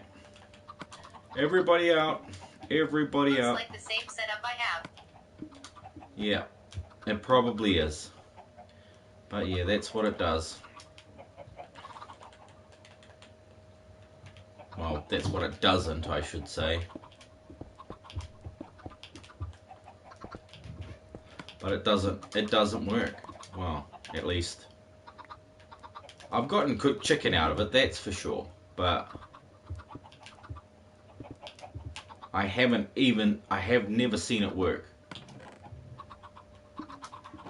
Everybody out. Everybody Looks out. like the same setup I have. Yeah, it probably is. But yeah, that's what it does. Well, that's what it doesn't, I should say. But it doesn't work. Well, at least I've gotten cooked chicken out of it, that's for sure. But I have never seen it work.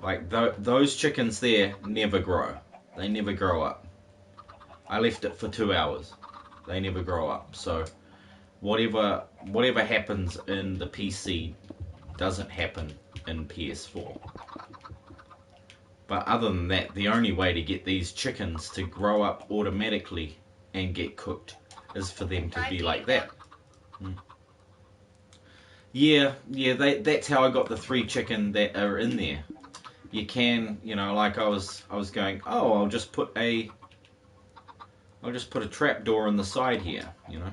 Like, those chickens there never grow. They never grow up. I left it for 2 hours. They never grow up. So whatever happens in the PC doesn't happen in PS4. But other than that, the only way to get these chickens to grow up automatically and get cooked is for them to be like that. Yeah, that's how I got the 3 chicken that are in there. You can, you know, like I was going, oh, I'll just put a trapdoor on the side here, you know.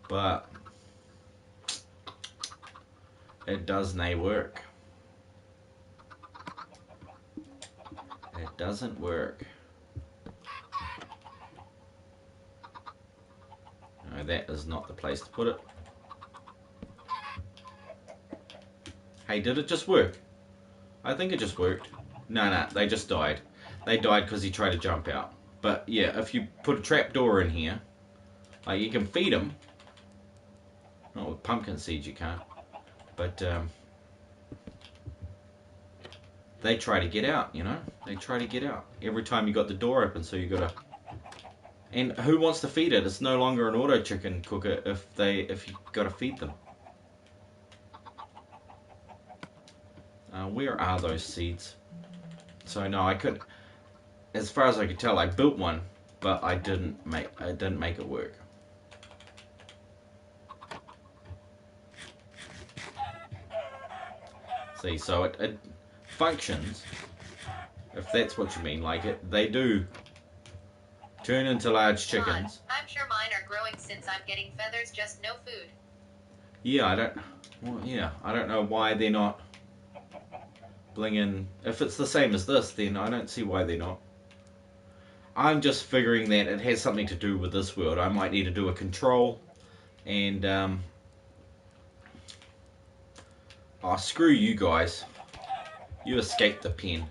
But it does nae work. It doesn't work. No, that is not the place to put it. Hey, did it just work? I think it just worked. No, they just died. They died because he tried to jump out. But yeah, if you put a trapdoor in here, like, you can feed them. Not with pumpkin seeds you can't. But they try to get out, you know. They try to get out every time you got the door open. So you gotta. And who wants to feed it? It's no longer an auto chicken cooker if you gotta feed them. Where are those seeds? So no, I could, as far as I could tell, I built one, but I didn't make it work. See, so it functions, if that's what you mean. Like they do turn into large chickens. I'm sure mine are growing since I'm getting feathers, just no food. Yeah, I don't know why they're not blinging. If it's the same as this, then I don't see why they're not. I'm just figuring that it has something to do with this world. I might need to do a control, and oh, screw you guys. You escaped the pen.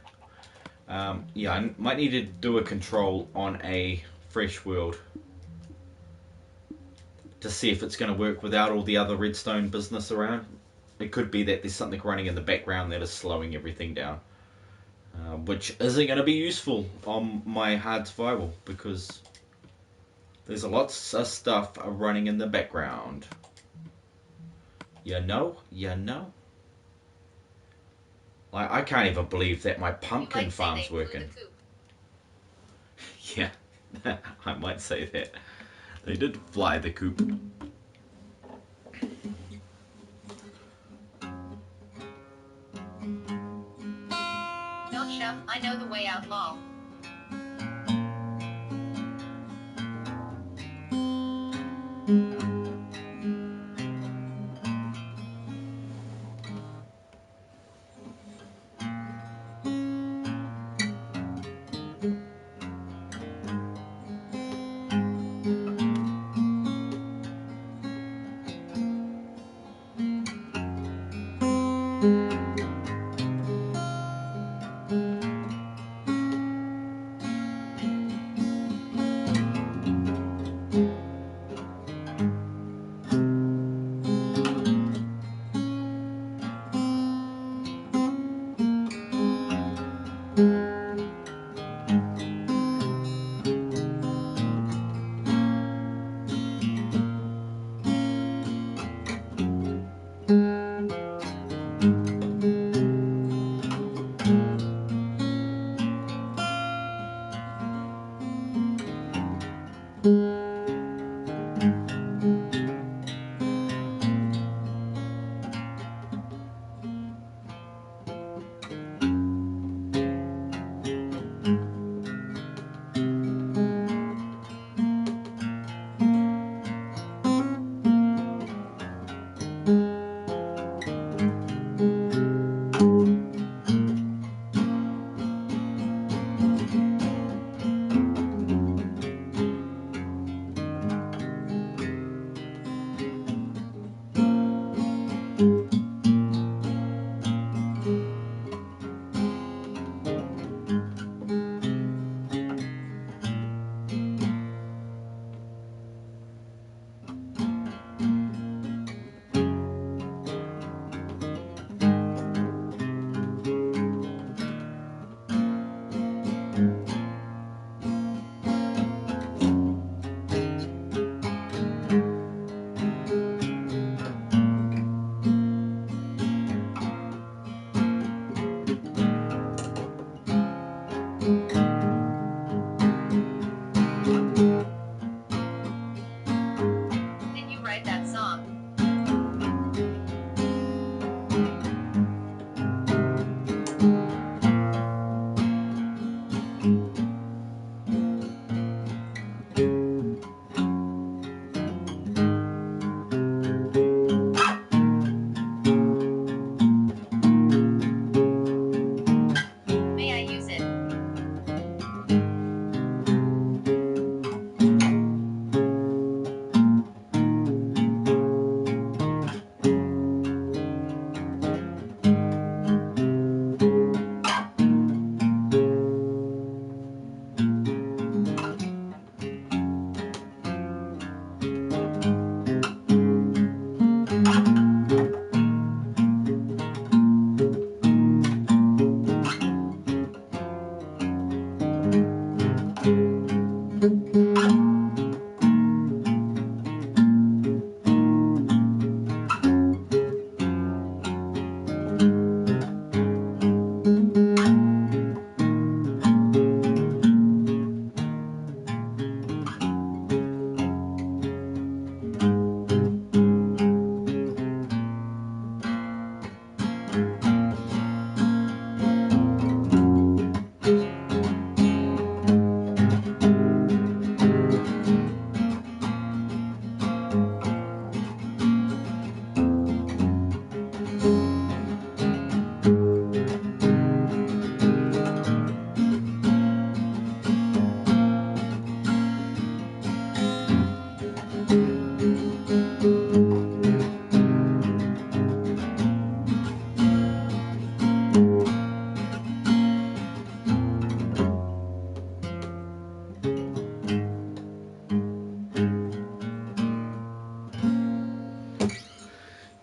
Yeah, I might need to do a control on a fresh world to see if it's going to work without all the other redstone business around. It could be that there's something running in the background that is slowing everything down, which isn't going to be useful on my hard survival because there's lots of stuff running in the background. You know? Like, I can't even believe that my pumpkin farm's working. Yeah, I might say that. They did fly the coop. Don't shove, I know the way out, lol.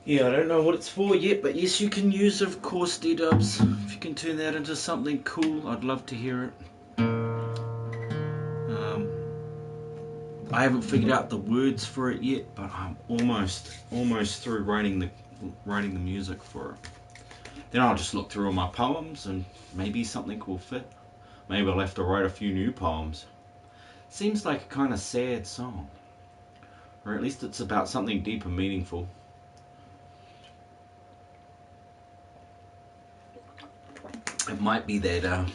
Yeah, I don't know what it's for yet, but yes, you can use, of course, D-dubs. If you can turn that into something cool, I'd love to hear it. I haven't figured out the words for it yet, but I'm almost through writing the music for it. Then I'll just look through all my poems and maybe something will fit. Maybe I'll have to write a few new poems. Seems like a kind of sad song, or at least it's about something deep and meaningful. It might be that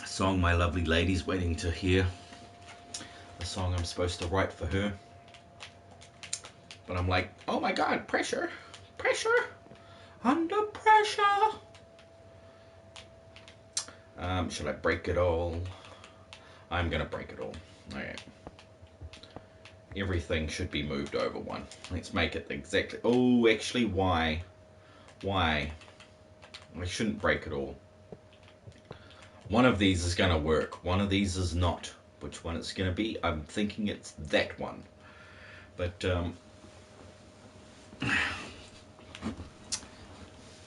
song my lovely lady's waiting to hear, the song I'm supposed to write for her. But I'm like, oh my god, pressure, under pressure. Should I break it all? I'm gonna break it all. Alright. Everything should be moved over one. Let's make it exactly. Oh, actually, why? I shouldn't break it all. One of these is gonna work. One of these is not. Which one it's gonna be? I'm thinking it's that one. But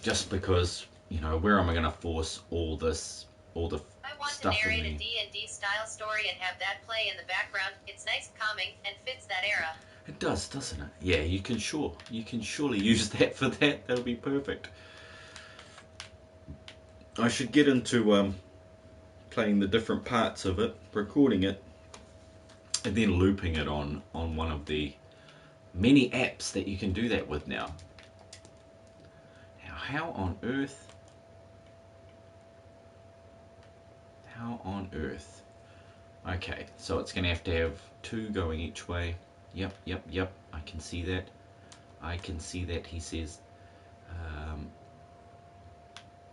just because, where am I gonna force all the I want to stuff in narrate me? a D&D style story and have that play in the background. It's nice, calming, and fits that era. It does, doesn't it? Yeah, you can surely use that for that. That'll be perfect. I should get into playing the different parts of it, recording it, and then looping it on one of the many apps that you can do that with now. Now, how on earth? Okay, so it's going to have two going each way. Yep, I can see that. He says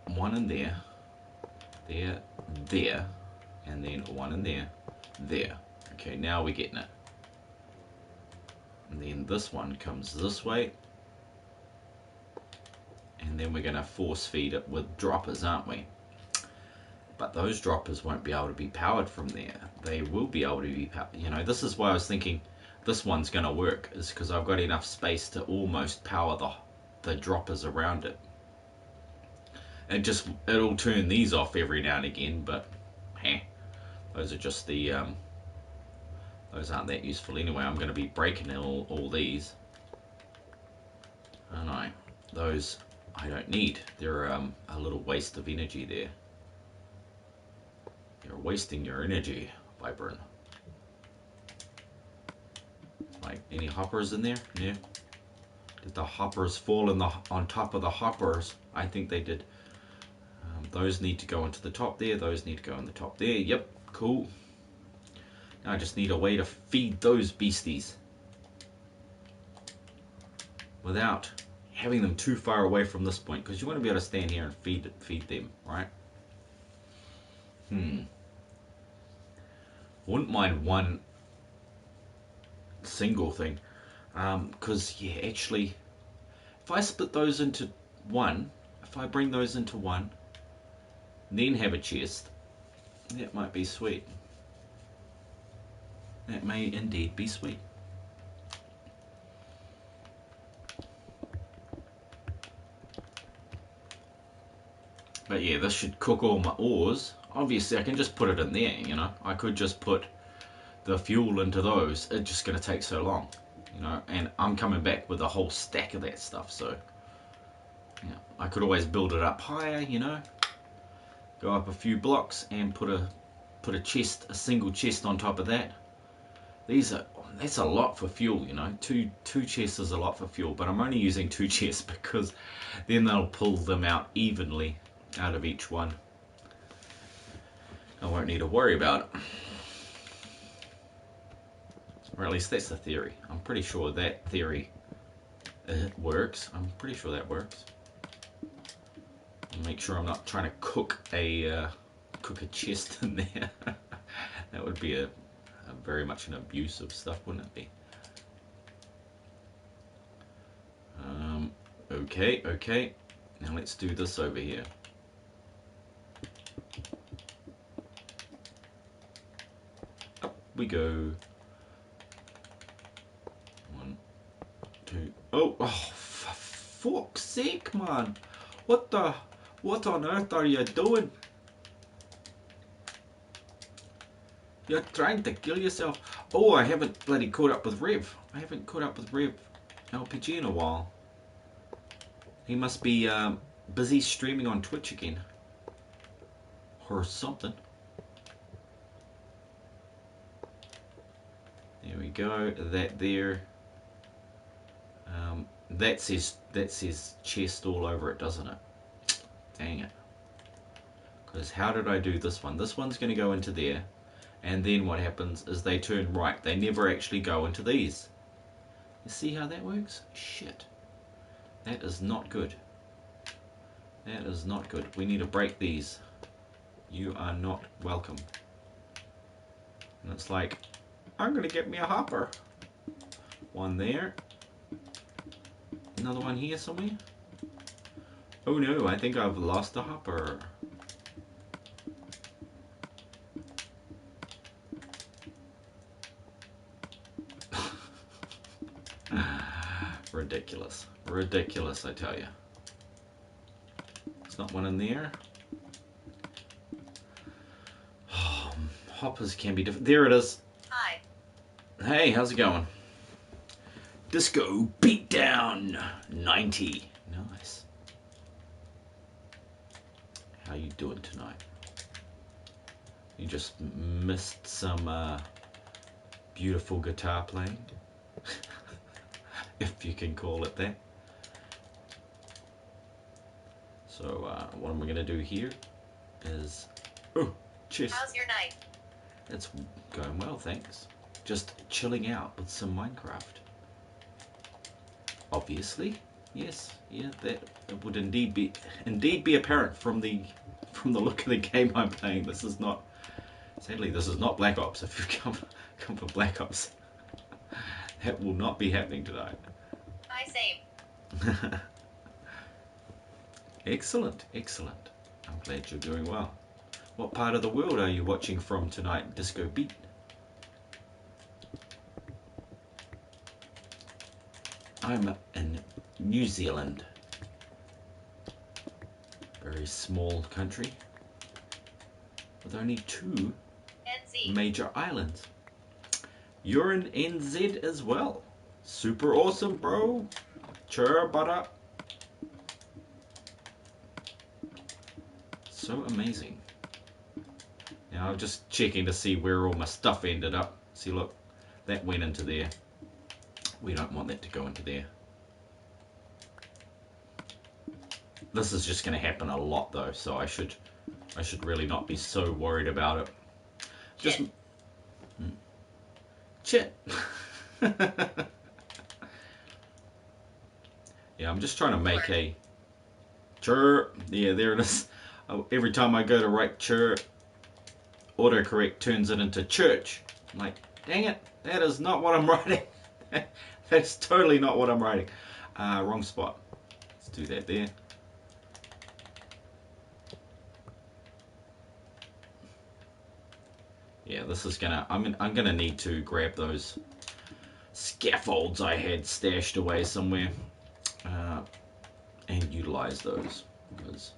one in there, there, and then one in there. Okay, now we're getting it. And then this one comes this way. And then we're going to force feed it with droppers, aren't we? But those droppers won't be able to be powered from there. They will be able to be powered. This is why I was thinking this one's going to work, is because I've got enough space to almost power the droppers around it. It'll turn these off every now and again, but those are just the those aren't that useful anyway. I'm going to be breaking all these, aren't I? Those I don't need. They're a little waste of energy there. You're wasting your energy, Vypran. Like, any hoppers in there? Yeah. Did the hoppers fall on top of the hoppers? I think they did. Those need to go into the top there. Those need to go in the top there. Yep, cool. Now I just need a way to feed those beasties without having them too far away from this point, because you want to be able to stand here and feed them, right? Wouldn't mind one single thing, because yeah, actually, if I split those into one, if I bring those into one, then have a chest, that might be sweet. That may indeed be sweet. But yeah, this should cook all my ores. Obviously, I can just put it in there, I could just put the fuel into those. It's just going to take so long, and I'm coming back with a whole stack of that stuff, so yeah, I could always build it up higher, go up a few blocks and put a single chest on top of that. That's a lot for fuel, two chests is a lot for fuel, but I'm only using 2 chests because then they'll pull them out evenly out of each one. I won't need to worry about it. Or at least that's the theory. I'm pretty sure that theory works. I'm pretty sure that works. Make sure I'm not trying to cook a chest in there. That would be a very much an abuse of stuff, wouldn't it be? Okay. Now let's do this over here. Up we go. 1, 2. Oh, sake, man. What on earth are you doing? You're trying to kill yourself. Oh, I haven't bloody caught up with Rev. I haven't caught up with Rev LPG in a while. He must be busy streaming on Twitch again. Or something. There we go. That there. That says chest all over it, doesn't it? Dang it. Because how did I do this one? This one's going to go into there. And then what happens is they turn right. They never actually go into these. You see how that works? Shit. That is not good. That is not good. We need to break these. You are not welcome. And it's like, I'm going to get me a hopper. One there. Another one here somewhere. Oh no, I think I've lost the hopper. Ridiculous. Ridiculous, I tell you. There's not one in there. Oh, hoppers can be different. There it is. Hi. Hey, how's it going? Disco Beatdown 90. Nice. How you doing tonight? You just missed some beautiful guitar playing. If you can call it that. So what am I going to do here is... Oh, chest. How's your night? It's going well, thanks. Just chilling out with some Minecraft. Obviously, yes, yeah, that would indeed be apparent from the look of the game I'm playing. This is not, sadly, this is not Black Ops. If you come for Black Ops, that will not be happening tonight. Hi, same. Excellent, excellent. I'm glad you're doing well. What part of the world are you watching from tonight, Disco Beat? I'm in New Zealand. Very small country with only 2 NZ. major islands. You're in NZ as well. Super awesome, bro. Chur butter. So amazing. Now I'm just checking to see where all my stuff ended up. See, look, that went into there. We don't want that to go into there. This is just going to happen a lot though, so I should really not be so worried about it. Just Chit. Yeah, I'm just trying to make a chur. Yeah, there it is. Every time I go to write chur, autocorrect turns it into church. I'm like, dang it, that is not what I'm writing. That's totally not what I'm writing. Wrong spot. Let's do that there. Yeah, this is gonna. I'm gonna need to grab those scaffolds I had stashed away somewhere and utilize those, because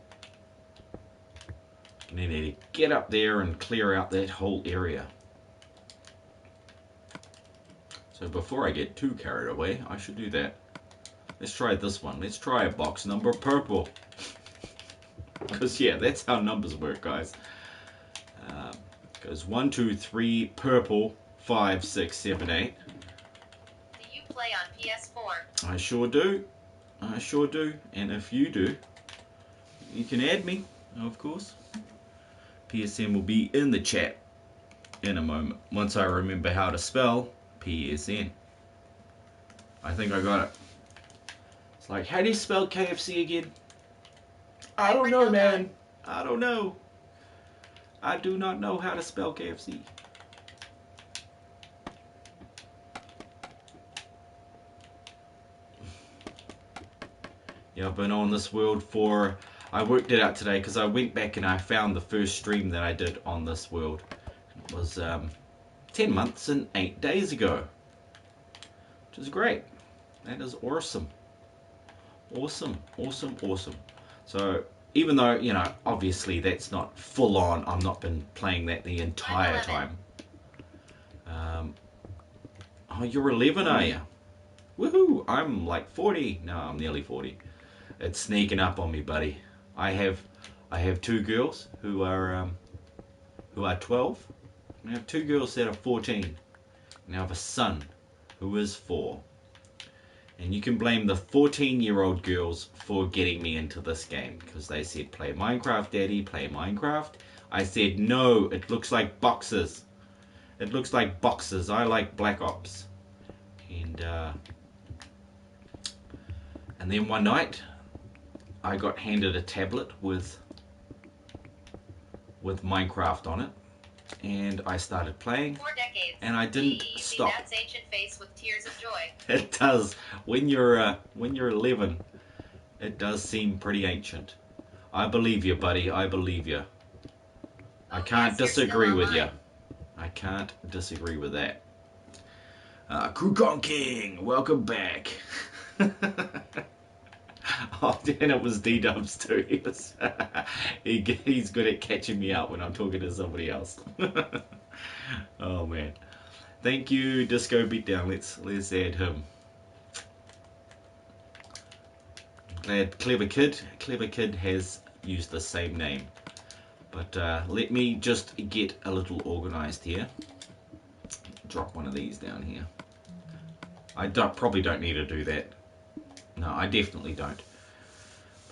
I need to get up there and clear out that whole area. So before I get too carried away, I should do that. Let's try this one. Let's try a box number purple. Because yeah, that's how numbers work, guys. Goes 1, 2, 3, purple, 5, 6, 7, 8. Do you play on PS4? I sure do. I sure do. And if you do, you can add me, of course. PSN will be in the chat in a moment, once I remember how to spell PSN. I think I got it. It's like, how do you spell KFC again? I don't know, man. I don't know. I do not know how to spell KFC. Yeah, I've been on this world for... I worked it out today because I went back and I found the first stream that I did on this world. It was 10 months and 8 days ago. Which is great. That is awesome. Awesome, awesome, awesome. So even though, you know, obviously that's not full on, I've not been playing that the entire time. Oh, you're 11, are you? Woohoo! I'm like 40. No, I'm nearly 40. It's sneaking up on me, buddy. I have two girls who are 12. I have two girls that are 14. And I have a son who is 4. And you can blame the 14-year-old girls for getting me into this game, because they said, play Minecraft, Daddy, play Minecraft. I said, no, it looks like boxes. It looks like boxes. I like Black Ops. And then one night, I got handed a tablet with Minecraft on it, and I started playing. 4 decades. And I didn't stop. That's ancient face with tears of joy. It does. When you're 11, it does seem pretty ancient. I believe you, buddy. I believe you. I can't disagree with you. I can't disagree with that. Krukon King, welcome back. Oh, and it was D-Dubs too. He's good at catching me out when I'm talking to somebody else. Oh man. Thank you, Disco Beatdown. Let's add him. Glad Clever Kid has used the same name. But let me just get a little organized here. Drop one of these down here. I probably don't need to do that. No, I definitely don't.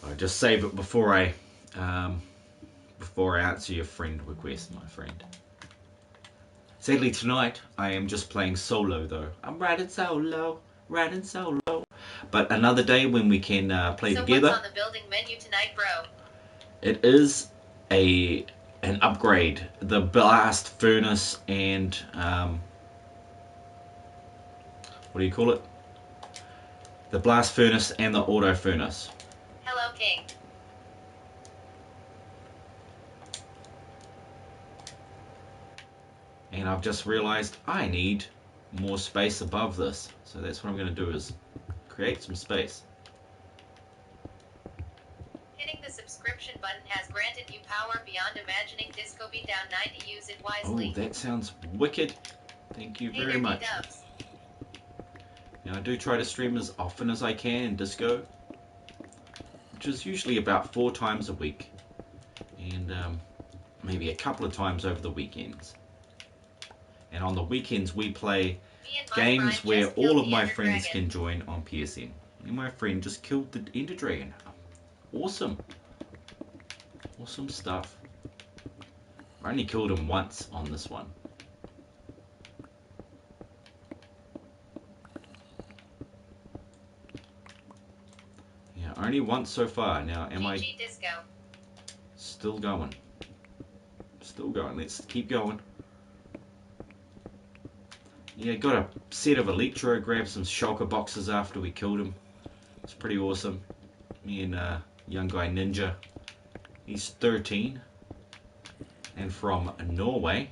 I just save it before I answer your friend request, my friend. Sadly tonight I am just playing solo though. I'm riding solo. But another day when we can play together. So what's on the building menu tonight, bro? It is an upgrade. The blast furnace and what do you call it? The blast furnace and the auto furnace. Hello, King. And I've just realized I need more space above this. So that's what I'm going to do, is create some space. Hitting the subscription button has granted you power beyond imagining. Disco Beatdown 9 to use it wisely. Oh, that sounds wicked. Thank you very much. Now I do try to stream as often as I can in Disco, which is usually about 4 times a week, and maybe a couple of times over the weekends. And on the weekends we play games where all of my friends can join on PSN. And my friend just killed the Ender Dragon. Awesome. Awesome stuff. I only killed him once on this one. Yeah, only once so far. Now, am I Disco. Still going? Still going. Let's keep going. Yeah, got a set of Electro, grabbed some shulker boxes after we killed him. It's pretty awesome. Me and young guy Ninja. He's 13 and from Norway,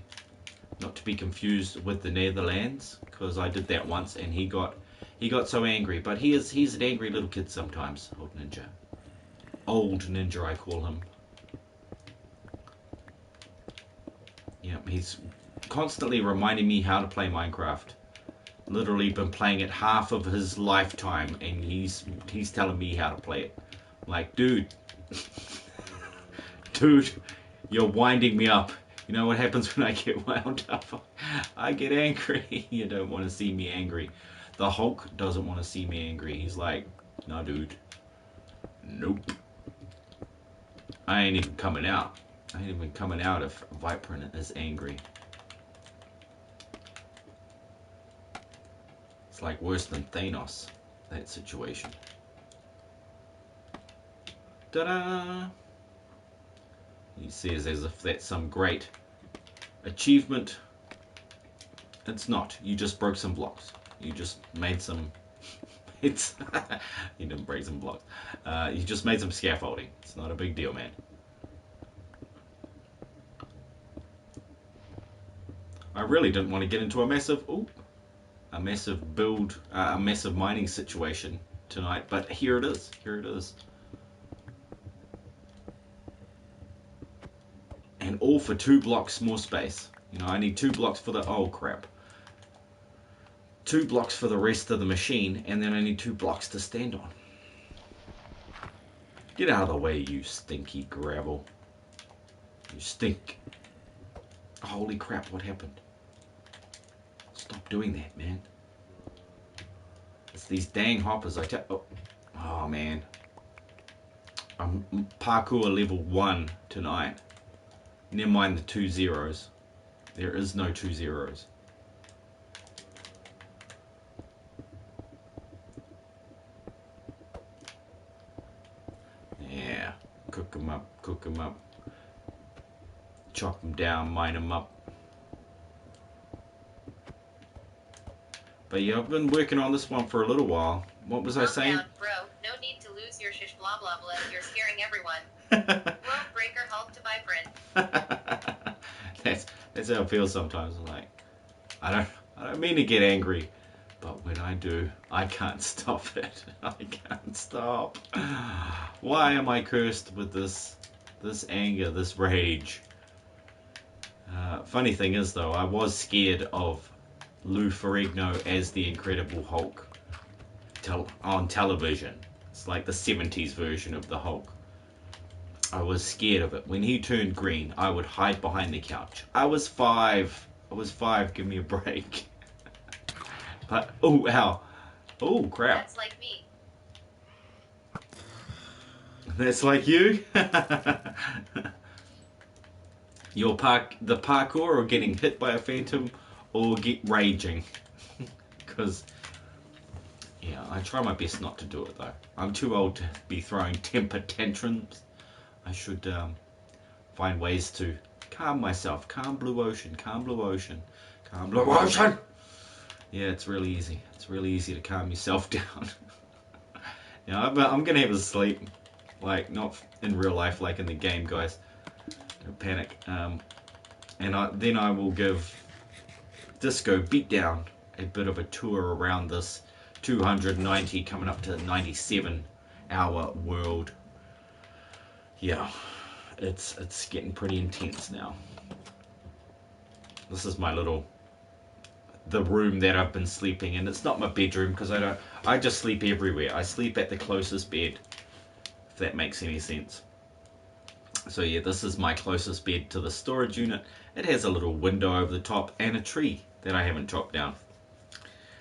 not to be confused with the Netherlands, because I did that once and he got so angry. But he's an angry little kid sometimes. Old Ninja I call him. Yeah, he's constantly reminding me how to play Minecraft. Literally been playing it half of his lifetime and he's telling me how to play it. Like, dude, you're winding me up. You know what happens when I get wound up? I get angry. You don't want to see me angry. The Hulk doesn't want to see me angry. He's like, no, dude. Nope. I ain't even coming out. I ain't even coming out if Vypran is angry. It's like worse than Thanos, that situation. Ta-da! He says as if that's some great achievement. It's not. You just broke some blocks. You just made some... you didn't break some blocks. You just made some scaffolding. It's not a big deal, man. I really didn't want to get into a massive build, a massive mining situation tonight, but here it is. Here it is. And all for 2 blocks more space. You know, I need 2 blocks for the... Oh, crap. 2 blocks for the rest of the machine, and then I need 2 blocks to stand on. Get out of the way, you stinky gravel. You stink. Holy crap, what happened? Stop doing that, man. It's these dang hoppers. Oh, man. I'm parkour level 1 tonight. Never mind the 2 zeros. There is no 2 zeros. Yeah. Cook them up. Cook them up. Chop them down. Mine them up. But yeah, I've been working on this one for a little while. What was I saying? Down, bro. No need to lose your shish blah blah blah. You're scaring everyone. World breaker Hulk to Vypran. That's how I feel sometimes. I'm like, I don't mean to get angry, but when I do, I can't stop it. I can't stop. Why am I cursed with this anger, this rage? Funny thing is though, I was scared of Lou Ferrigno as the Incredible Hulk on television. It's like the 70s version of the Hulk. I was scared of it. When he turned green, I would hide behind the couch. I was 5. Give me a break. But, oh, ow. Oh, crap. That's like me. That's like you? The parkour or getting hit by a phantom or get raging. Because, yeah, I try my best not to do it though. I'm too old to be throwing temper tantrums. I should find ways to calm myself. Calm blue ocean, calm blue ocean, calm blue ocean. Yeah, it's really easy. It's really easy to calm yourself down. Yeah, I'm gonna have a sleep. Like, not in real life, like in the game, guys. Don't panic. And then I will give Disco Beatdown a bit of a tour around this 290 coming up to 97 hour world. Yeah, it's getting pretty intense now. This is the room that I've been sleeping in. It's not my bedroom because I just sleep everywhere. I sleep at the closest bed, if that makes any sense. So yeah, this is my closest bed to the storage unit. It has a little window over the top and a tree that I haven't chopped down.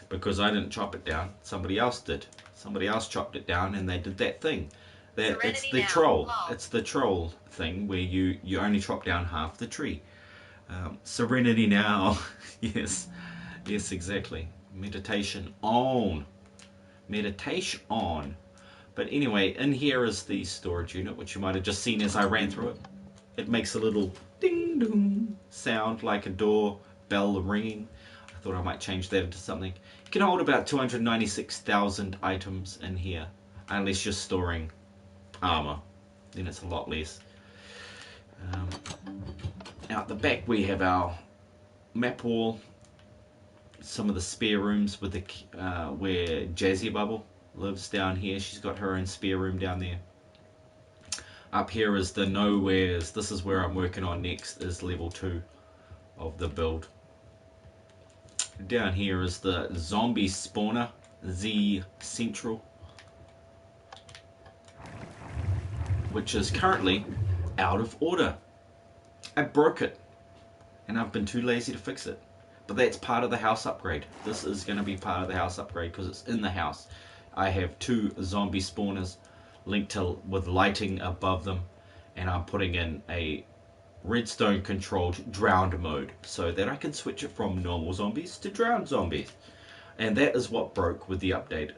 Because I didn't chop it down, somebody else did. Somebody else chopped it down and they did that thing. It's the troll. It's the troll thing where you only chop down half the tree. Serenity now. Yes, exactly. Meditation on. Meditation on. But anyway, in here is the storage unit, which you might have just seen as I ran through it. It makes a little ding dong sound like a door bell ringing. I thought I might change that into something. You can hold about 296,000 items in here, unless you're storing armor. Then it's a lot less. Out the back we have our map wall. Some of the spare rooms with where Jazzy Bubble lives down here. She's got her own spare room down there. Up here is the nowheres. This is where I'm working on next, is level 2 of the build. Down here is the zombie spawner, Z Central, which is currently out of order. I broke it and I've been too lazy to fix it. But that's part of the house upgrade. This is going to be part of the house upgrade because it's in the house. I have 2 zombie spawners linked with lighting above them, and I'm putting in a redstone controlled drowned mode so that I can switch it from normal zombies to drowned zombies. And that is what broke with the update.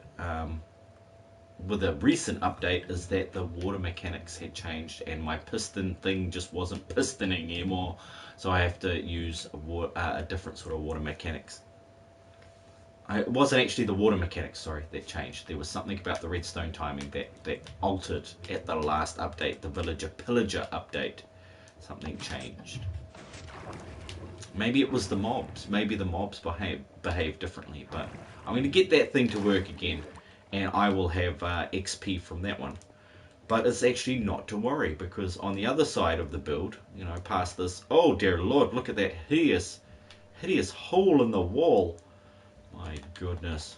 With a recent update, is that the water mechanics had changed and my piston thing just wasn't pistoning anymore, so I have to use a different sort of water mechanics. It wasn't actually the water mechanics, sorry, that changed. There was something about the redstone timing that altered at the last update, the Villager Pillager update. Something changed. Maybe it was the mobs. Maybe the mobs behave differently, but I'm going to get that thing to work again. and I will have XP from that one. But it's actually not to worry, because on the other side of the build, you know, past this, oh dear Lord, look at that hideous hole in the wall. My goodness.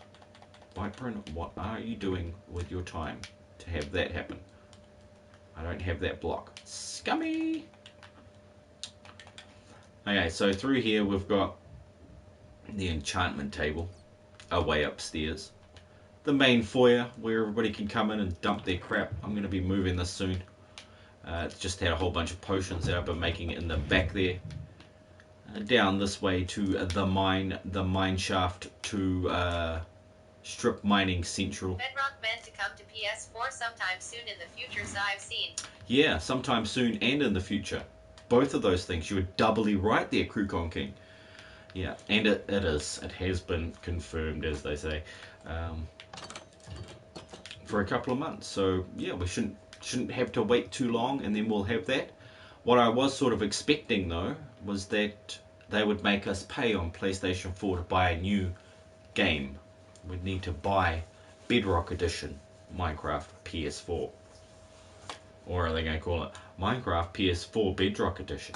Vypran, what are you doing with your time to have that happen? I don't have that block. Scummy! Okay, so through here we've got the enchantment table, away upstairs. The main foyer, where everybody can come in and dump their crap. I'm going to be moving this soon. It's just had a whole bunch of potions that I've been making in the back there. Down this way to the mine shaft to strip mining central. Bedrock meant to come to PS4 sometime soon in the future, as I've seen. Yeah, sometime soon and in the future. Both of those things. You were doubly right there, Krukon King. Yeah, and it is. It has been confirmed, as they say, for a couple of months. So yeah, we shouldn't have to wait too long, and then we'll have that. What I was sort of expecting though was that they would make us pay on PlayStation 4 to buy a new game. We'd need to buy Bedrock Edition Minecraft PS4. Or are they going to call it Minecraft PS4 Bedrock Edition?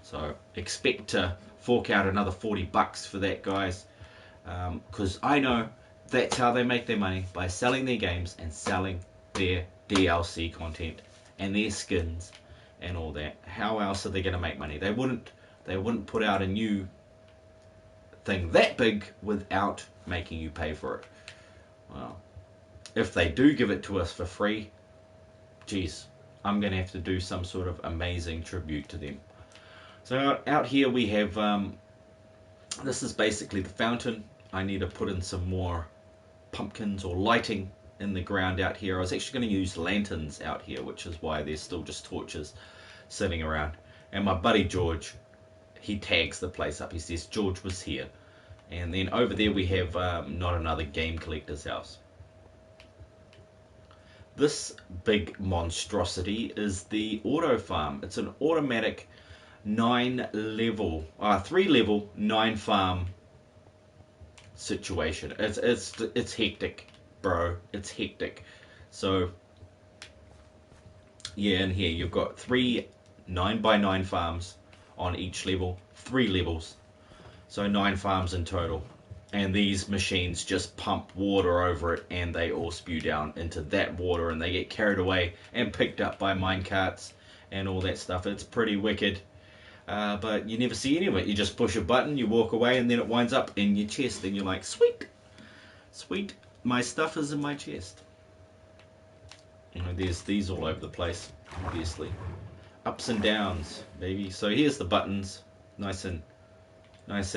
So expect to fork out another $40 for that, guys. Because I know that's how they make their money, by selling their games and selling their DLC content and their skins and all that. How else are they going to make money? They wouldn't put out a new thing that big without making you pay for it. Well, if they do give it to us for free, geez, I'm going to have to do some sort of amazing tribute to them. So out here we have, this is basically the fountain. I need to put in some more pumpkins or lighting in the ground out here. I was actually going to use lanterns out here, which is why there's still just torches sitting around. And my buddy George, he tags the place up. He says George was here. And then over there we have not another game collector's house. This big monstrosity is the auto farm. It's an automatic 3 level 9 farm situation. It's hectic, bro. It's hectic. So yeah, in here you've got 3 9x9 farms on each level, 3 levels, so 9 farms in total. And these machines just pump water over it, and they all spew down into that water, and they get carried away and picked up by mine carts and all that stuff. It's pretty wicked, but you never see any of it. You just push a button, you walk away, and then it winds up in your chest, and you're like, sweet, sweet, my stuff is in my chest. You know, there's these all over the place, obviously. Ups and downs, baby. So here's the buttons, nice and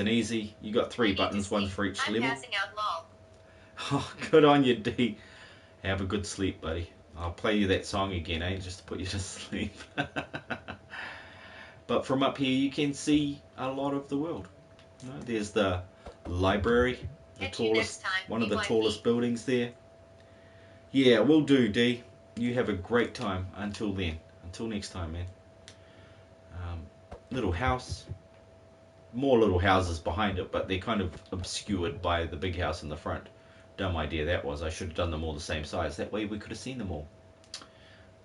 easy. You got 3 buttons, one for each level. I'm passing out, lol. Oh, good on you, D. Have a good sleep, buddy. I'll play you that song again, just to put you to sleep. But from up here, you can see a lot of the world. You know, there's the library, the tallest, one of the tallest buildings there. Yeah, will do, D. You have a great time until then. Until next time, man. Little house. More little houses behind it, but they're kind of obscured by the big house in the front. Dumb idea that was. I should have done them all the same size. That way we could have seen them all.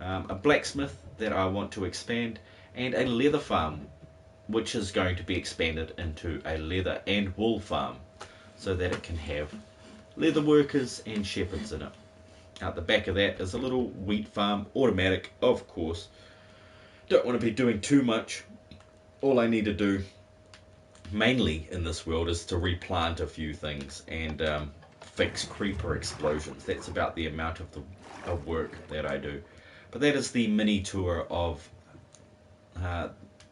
A blacksmith that I want to expand, and a leather farm, which is going to be expanded into a leather and wool farm, so that it can have leather workers and shepherds in it. Out the back of that is a little wheat farm, automatic, of course. Don't want to be doing too much. All I need to do mainly in this world is to replant a few things and fix creeper explosions. That's about the amount of work that I do. But that is the mini tour of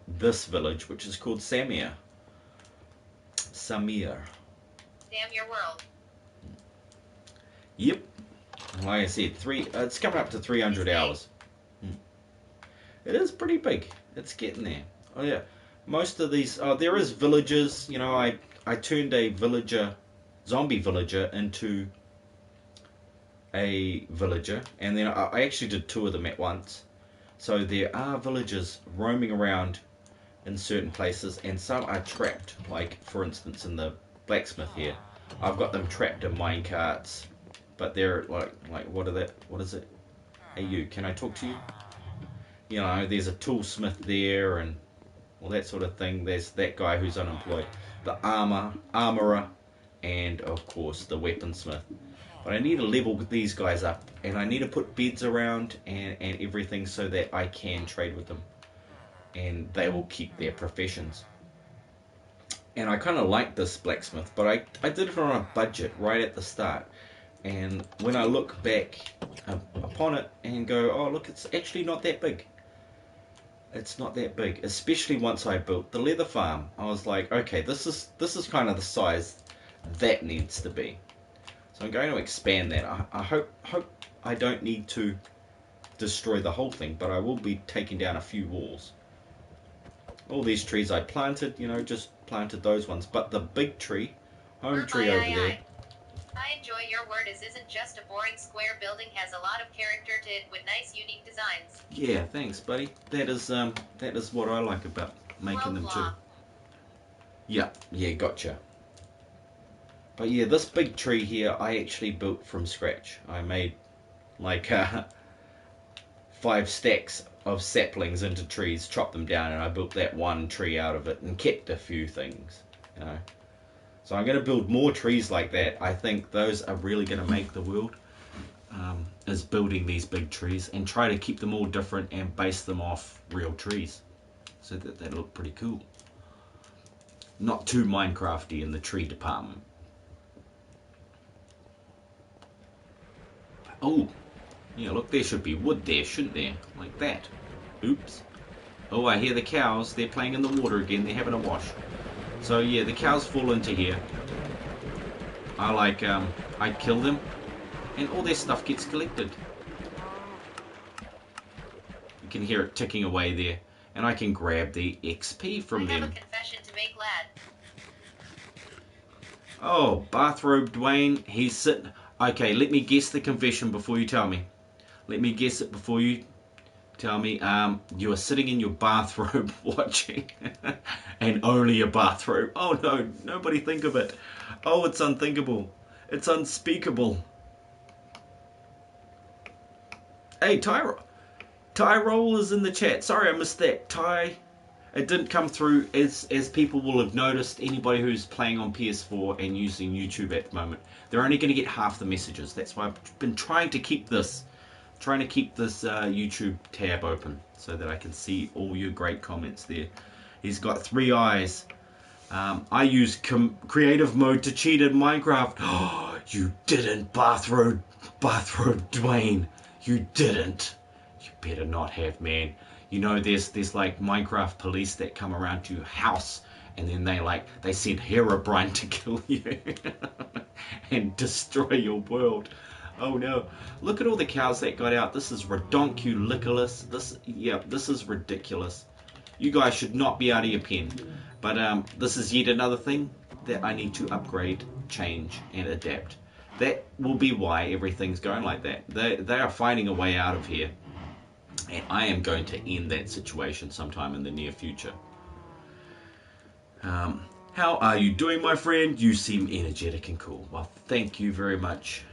this village, which is called Samir. Damn your world. Yep. Like I said, it's coming up to 300 hours. It is pretty big. It's getting there. Oh yeah. Most of these, there is villages. You know, I turned a zombie villager into a villager, and then I actually did 2 of them at once. So there are villagers roaming around in certain places, and some are trapped. Like, for instance, in the blacksmith here, I've got them trapped in mine carts but they're like what is it? Hey you, can I talk to you? You know, there's a toolsmith there and all that sort of thing. There's that guy who's unemployed, the armorer, and of course the weaponsmith. But I need to level these guys up, and I need to put beds around and everything so that I can trade with them, and they will keep their professions. And I kind of like this blacksmith, but I did it on a budget right at the start. And when I look back upon it and go, oh look, it's actually not that big. It's not that big, especially once I built the leather farm. I was like, okay, this is kind of the size that needs to be. So I'm going to expand that. I hope I don't need to destroy the whole thing, but I will be taking down a few walls. All these trees I planted, you know, just planted those ones. But the big tree, home tree over there. I enjoy your word. Isn't just a boring square building, has a lot of character to it with nice unique designs. Yeah, thanks, buddy. That is what I like about making them too. Yeah, gotcha. But yeah, this big tree here I actually built from scratch. I made like 5 stacks of saplings into trees, chopped them down, and I built that one tree out of it and kept a few things, you know. So I'm going to build more trees like that. I think those are really going to make the world, is building these big trees and try to keep them all different and base them off real trees. So that they look pretty cool. Not too Minecrafty in the tree department. Oh, yeah, look, there should be wood there, shouldn't there? Like that. Oops. Oh, I hear the cows. They're playing in the water again. They're having a wash. So yeah, the cows fall into here. I kill them, and all their stuff gets collected. You can hear it ticking away there, and I can grab the XP from them. I have a confession to make, lad. Oh, bathrobe Dwayne, he's sitting. Okay, let me guess the confession before you tell me. Let me guess it before you tell me. You are sitting in your bathrobe watching, and only your bathrobe. Oh no, nobody think of it. Oh, it's unthinkable. It's unspeakable. Hey, Tyrol is in the chat. Sorry, I missed that. It didn't come through as people will have noticed. Anybody who's playing on PS4 and using YouTube at the moment, they're only going to get half the messages. That's why I've been trying to keep this YouTube tab open so that I can see all your great comments there. He's got 3 eyes. I use creative mode to cheat in Minecraft. Oh, you didn't, bathrobe Dwayne. You didn't. You better not have, man. You know, there's like Minecraft police that come around to your house, and then they send Herobrine to kill you and destroy your world. Oh no! Look at all the cows that got out. This is redonkulous. This is ridiculous. You guys should not be out of your pen. But this is yet another thing that I need to upgrade, change, and adapt. That will be why everything's going like that. They are finding a way out of here. And I am going to end that situation sometime in the near future. How are you doing, my friend? You seem energetic and cool. Well, thank you very much.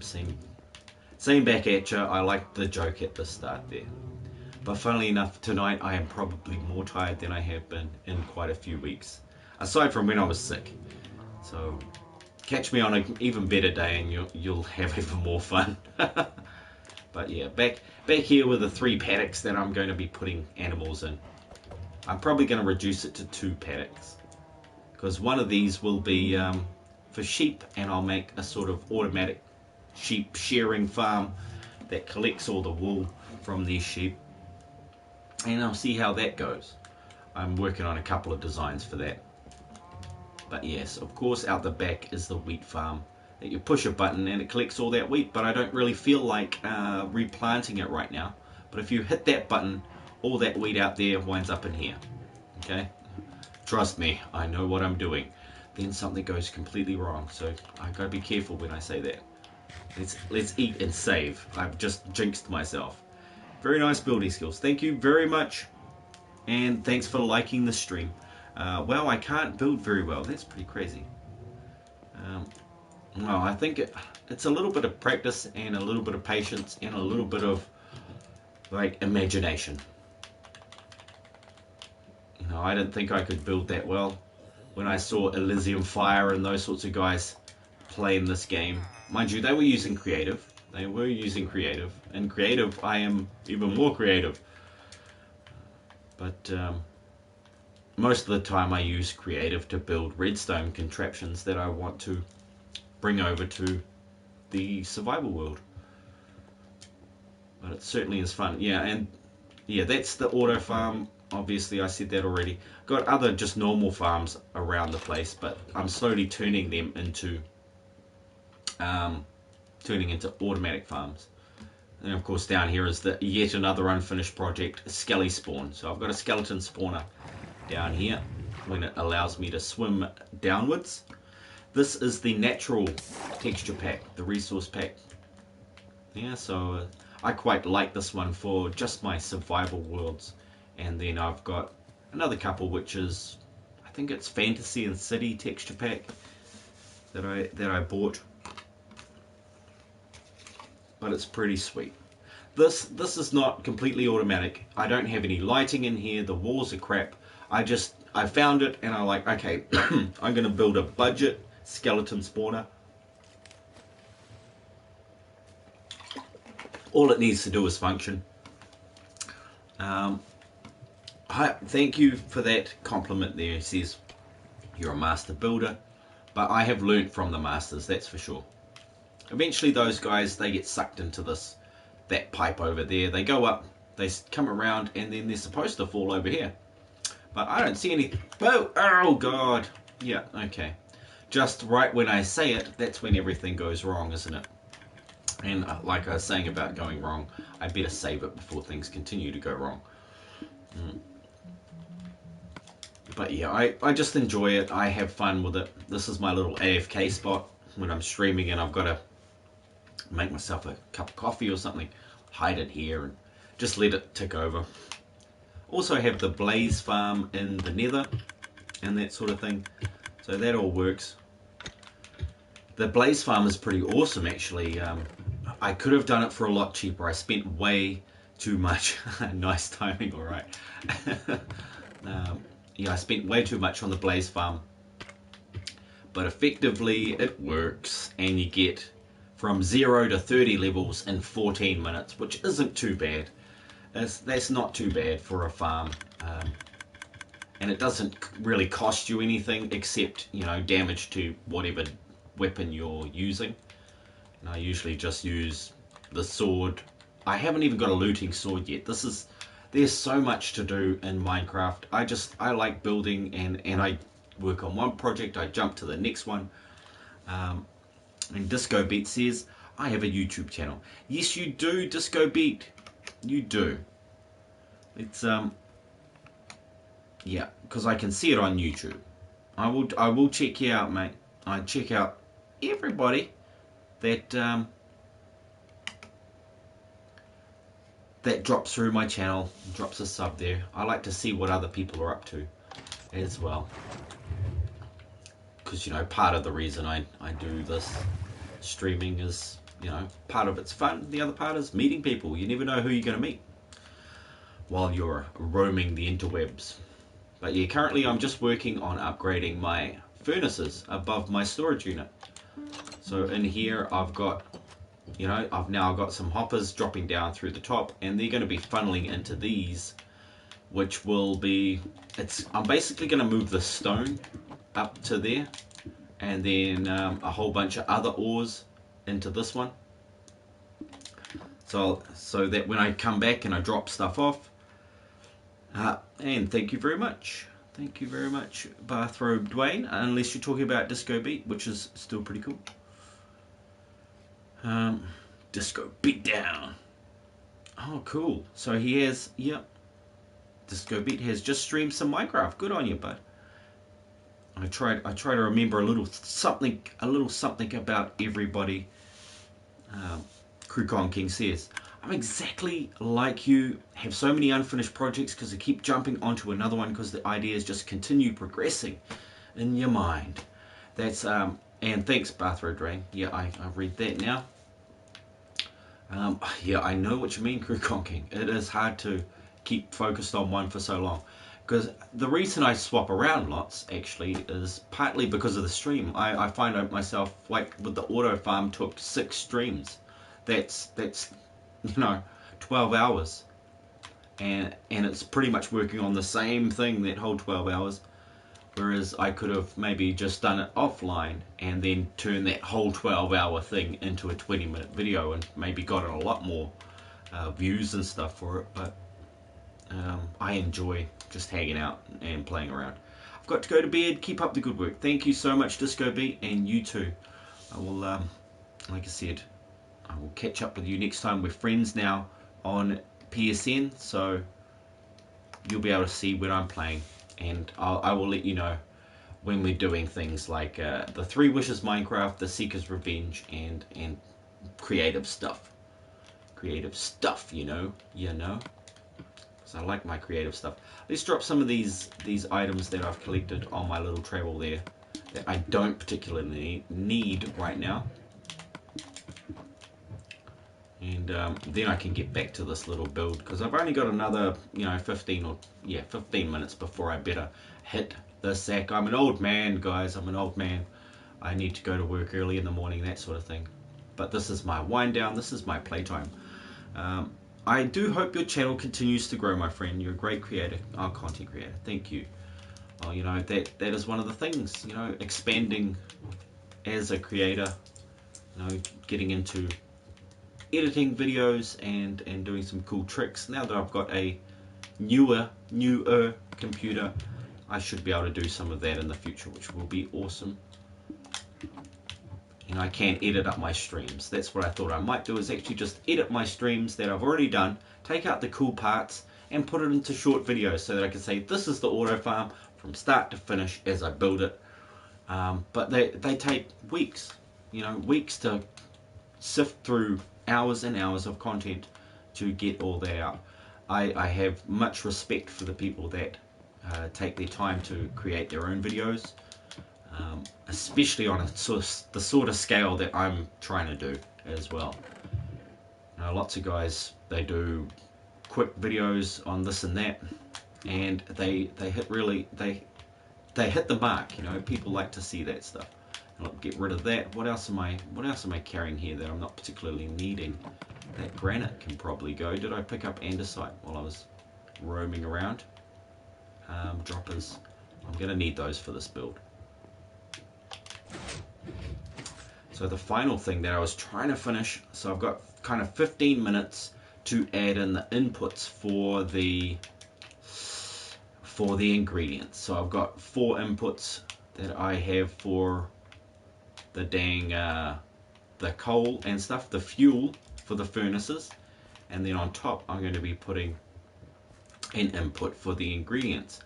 Same back at you. I liked the joke at the start there. But funnily enough, tonight I am probably more tired than I have been in quite a few weeks. Aside from when I was sick. So catch me on an even better day and you'll have even more fun. But yeah, back here with the 3 paddocks that I'm going to be putting animals in. I'm probably going to reduce it to 2 paddocks. Because one of these will be for sheep, and I'll make a sort of automatic sheep shearing farm that collects all the wool from these sheep. And I'll see how that goes. I'm working on a couple of designs for that. But yes, of course, out the back is the wheat farm. That you push a button and it collects all that wheat, but I don't really feel like replanting it right now. But if you hit that button, all that wheat out there winds up in here. Okay? Trust me, I know what I'm doing. Then something goes completely wrong, so I've got to be careful when I say that. Let's eat and save. I've just jinxed myself. Very nice building skills. Thank you very much. And thanks for liking the stream. Well, I can't build very well. That's pretty crazy. No, I think it's a little bit of practice and a little bit of patience and a little bit of like imagination. You know, I didn't think I could build that well when I saw Elysium Fire and those sorts of guys playing this game. Mind you, they were using creative. They were using creative. In creative, I am even more creative. But most of the time I use creative to build redstone contraptions that I want to bring over to the survival world. But it certainly is fun. Yeah, and yeah, that's the auto farm. Obviously, I said that already. Got other just normal farms around the place, but I'm slowly turning them into automatic farms. And of course, down here is the yet another unfinished project, Skelly Spawn. So I've got a skeleton spawner down here when it allows me to swim downwards. This is the natural texture pack, the resource pack. Yeah, so I quite like this one for just my survival worlds. And then I've got another couple, which is, I think it's Fantasy and City texture pack that I bought. But it's pretty sweet. This is not completely automatic. I don't have any lighting in here. The walls are crap. I found it and I'm like, okay, I'm going to build a budget skeleton spawner. All it needs to do is function. Thank you for that compliment there. It says you're a master builder, but I have learnt from the masters, that's for sure. Eventually those guys, they get sucked into that pipe over there. They go up, they come around, and then they're supposed to fall over here. But I don't see any. Oh God. Yeah, okay. Just right when I say it, that's when everything goes wrong, isn't it? And like I was saying about going wrong, I better save it before things continue to go wrong. But yeah, I just enjoy it. I have fun with it. This is my little AFK spot when I'm streaming and I've got to make myself a cup of coffee or something. Hide it here and just let it tick over. Also have the blaze farm in the nether and that sort of thing. So that all works. The blaze farm is pretty awesome actually. I could have done it for a lot cheaper. I spent way too much. Nice timing, alright. Yeah, I spent way too much on the blaze farm. But effectively it works and you get from 0 to 30 levels in 14 minutes, which isn't too bad. That's not too bad for a farm. And it doesn't really cost you anything except, you know, damage to whatever weapon you're using. And I usually just use the sword. I haven't even got a looting sword yet. There's so much to do in Minecraft. I like building and I work on one project, I jump to the next one. And Disco Beat says, I have a YouTube channel. Yes, you do, Disco Beat. You do. It's yeah, because I can see it on YouTube. I will check you out, mate. I check out everybody that that drops through my channel, drops a sub there. I like to see what other people are up to as well. Because, you know, part of the reason I do this streaming is, you know, part of it's fun. The other part is meeting people. You never know who you're going to meet while you're roaming the interwebs. But yeah, currently I'm just working on upgrading my furnaces above my storage unit. So in here I've got, you know, I've now got some hoppers dropping down through the top and they're going to be funneling into these, which will be, I'm basically going to move the stone up to there and then a whole bunch of other ores into this one. So that when I come back and I drop stuff off, and thank you very much. Thank you very much, Bathrobe Dwayne, unless you're talking about Disco Beat, which is still pretty cool. Disco Beat down. Oh, cool. So he has, yep. Disco Beat has just streamed some Minecraft. Good on you, bud. I try to remember a little something about everybody. Krukon King says, I'm exactly like you, have so many unfinished projects because I keep jumping onto another one because the ideas just continue progressing in your mind. That's And thanks, Bathroad Drain. Yeah, I've read that now. Yeah, I know what you mean, Crew Conking. It is hard to keep focused on one for so long. Because the reason I swap around lots, actually, is partly because of the stream. I find out myself, like, with the auto farm, took 6 streams. That's 12 hours. And it's pretty much working on the same thing that whole 12 hours. Whereas I could have maybe just done it offline and then turned that whole 12-hour thing into a 20-minute video and maybe gotten a lot more views and stuff for it. But I enjoy just hanging out and playing around. I've got to go to bed. Keep up the good work. Thank you so much, Disco Beat, and you too. I will, like I said, I will catch up with you next time. We're friends now on PSN, so you'll be able to see when I'm playing. And I will let you know when we're doing things like the 3 Wishes Minecraft, the Seeker's Revenge, and creative stuff. Creative stuff, you know. Because I like my creative stuff. Let's drop some of these items that I've collected on my little travel there that I don't particularly need right now. And then I can get back to this little build, because I've only got another 15 minutes before I better hit the sack. I'm an old man, guys. I'm an old man. I need to go to work early in the morning, that sort of thing. But this is my wind down. This is my playtime. I do hope your channel continues to grow, my friend. You're a great creator, content creator. Thank you. Well, that is one of the things, expanding as a creator, getting into editing videos and doing some cool tricks. Now that I've got a newer computer, I should be able to do some of that in the future, which will be awesome. And I can edit up my streams. That's what I thought I might do, is actually just edit my streams that I've already done, take out the cool parts and put it into short videos so that I can say this is the auto farm from start to finish as I build it. But they take weeks, weeks to sift through hours and hours of content to get all that out. I have much respect for the people that take their time to create their own videos, especially on the sort of scale that I'm trying to do as well. Lots of guys, they do quick videos on this and that, and they hit the mark. People like to see that stuff. I'll get rid of that. What else am I carrying here that I'm not particularly needing? That granite can probably go. Did I pick up andesite while I was roaming around? Droppers. I'm going to need those for this build. So the final thing that I was trying to finish, so I've got kind of 15 minutes to add in the inputs for the ingredients. So I've got 4 inputs that I have for the dang the coal and stuff, the fuel for the furnaces, and then on top I'm going to be putting an input for the ingredients.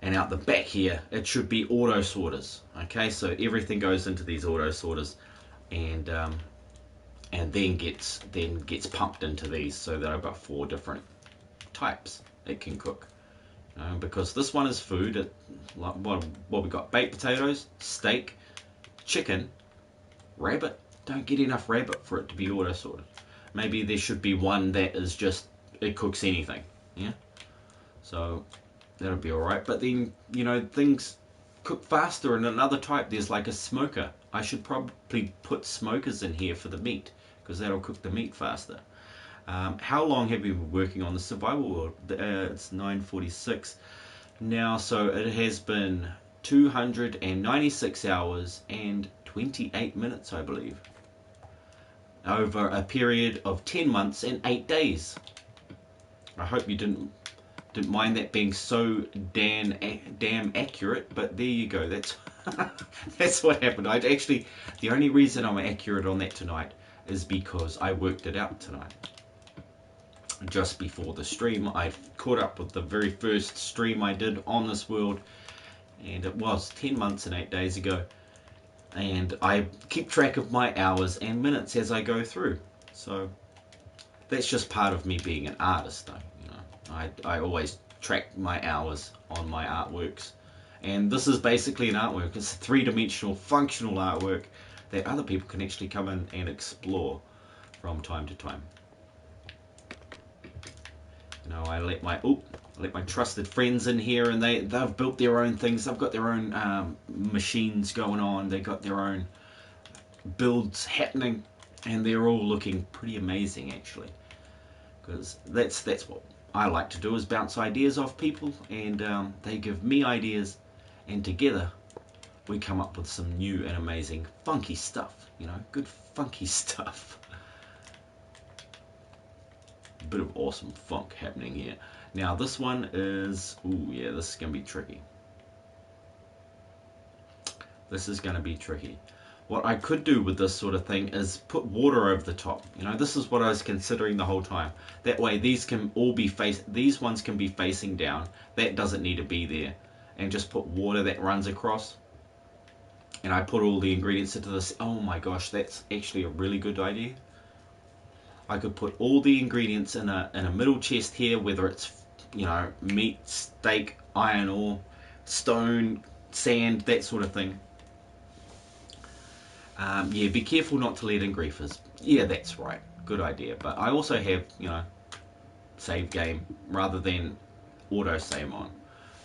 And out the back here it should be auto sorters. Okay, so everything goes into these auto sorters and then gets pumped into these, so that I've got 4 different types it can cook. Because this one is food. What we got: baked potatoes, steak, chicken, rabbit. Don't get enough rabbit for it to be auto sorted. Maybe there should be one that is just, it cooks anything. Yeah, so that'll be alright. But then things cook faster in another type. There's like a smoker. I should probably put smokers in here for the meat, because that'll cook the meat faster. How long have you been working on the survival world? It's 9:46 now, so it has been 296 hours and 28 minutes, I believe, over a period of 10 months and 8 days. I hope you didn't mind that being so damn accurate, but there you go. That's that's what happened. The only reason I'm accurate on that tonight is because I worked it out tonight. Just before the stream, I caught up with the very first stream I did on this world, and it was 10 months and 8 days ago. And I keep track of my hours and minutes as I go through. So that's just part of me being an artist, though. I always track my hours on my artworks, And this is basically an artwork. It's a three-dimensional functional artwork that other people can actually come in and explore from time to time. You know, I let my trusted friends in here, and they've built their own things. They've got their own machines going on. They got their own builds happening, and they're all looking pretty amazing actually. Because that's what I like to do, is bounce ideas off people, and they give me ideas, and together we come up with some new and amazing funky stuff. You know, good funky stuff. Bit of awesome funk happening here. Now this one is, ooh yeah, this is gonna be tricky. This is gonna be tricky. What I could do with this sort of thing is put water over the top. You know, this is what I was considering the whole time. That way these can all be these ones can be facing down. That doesn't need to be there. And just put water that runs across. And I put all the ingredients into this. Oh my gosh, that's actually a really good idea. I could put all the ingredients in a middle chest here, whether it's, you know, meat, steak, iron ore, stone, sand, that sort of thing. Yeah, be careful not to let in griefers. Yeah, that's right. Good idea. But I also have, you know, save game rather than auto save on.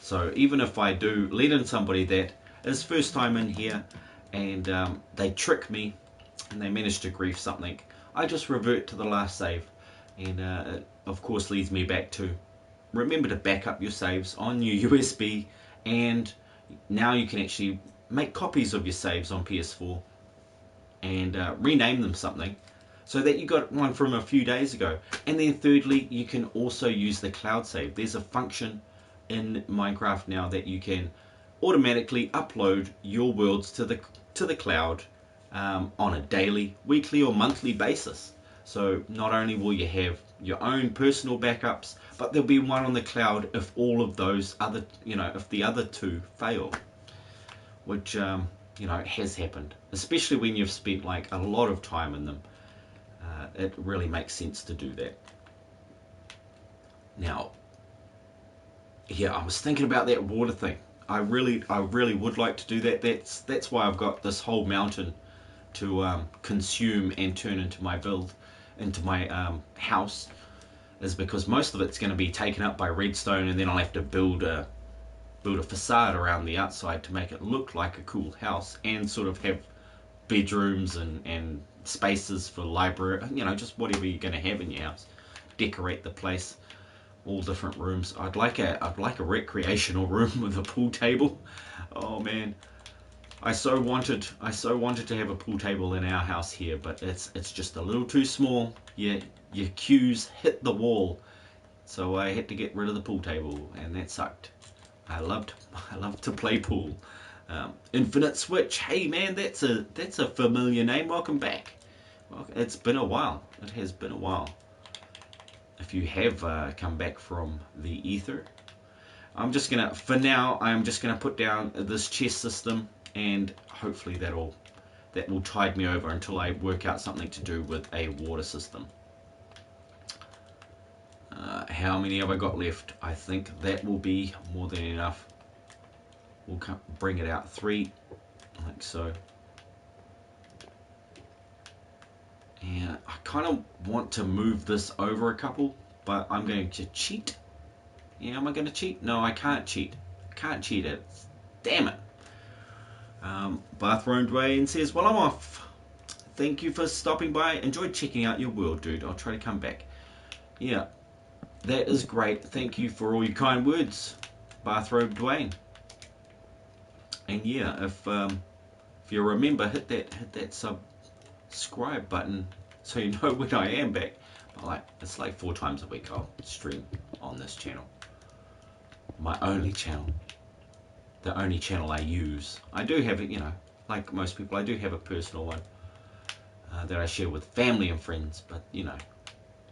So even if I do let in somebody that is first time in here and they trick me and they manage to grief something, I just revert to the last save, and it of course leads me back to remember to back up your saves on your USB, and now you can actually make copies of your saves on PS4 and rename them something so that you got one from a few days ago. And then thirdly, you can also use the cloud save. There's a function in Minecraft now that you can automatically upload your worlds to the cloud on a daily, weekly or monthly basis. So not only will you have your own personal backups, but there'll be one on the cloud if all of those other, you know, if the other two fail, which you know, has happened, especially when you've spent like a lot of time in them. It really makes sense to do that. Now, yeah, I was thinking about that water thing. I really would like to do that. That's why I've got this whole mountain to consume and turn into my build, into my house, is because most of it's going to be taken up by redstone, and then I'll have to build a facade around the outside to make it look like a cool house, and sort of have bedrooms and spaces for library, you know, just whatever you're going to have in your house. Decorate the place, all different rooms. I'd like a recreational room with a pool table. Oh man, I so wanted to have a pool table in our house here, but it's just a little too small. Yeah, your cues hit the wall, so I had to get rid of the pool table, and that sucked. I loved to play pool. Infinite Switch. Hey man, that's a familiar name. Welcome back. Well, it's been a while. It has been a while. If you have come back from the ether, for now I'm just gonna put down this chest system, and hopefully that will tide me over until I work out something to do with a water system. How many have I got left? I think that will be more than enough. We'll bring it out 3, like so. And I kind of want to move this over a couple, but I'm going to cheat. Yeah, am I going to cheat? No, I can't cheat. Can't cheat it. Damn it. Bathroom Dwayne says, well, I'm off. Thank you for stopping by. Enjoyed checking out your world, dude. I'll try to come back. Yeah, that is great. Thank you for all your kind words, Bathrobe Dwayne. And yeah, if you remember, hit that subscribe button so you know when I am back. But it's like 4 times a week I'll stream on this channel. My only channel. The only channel I use. I do have it, you know, like most people, I do have a personal one that I share with family and friends, but you know,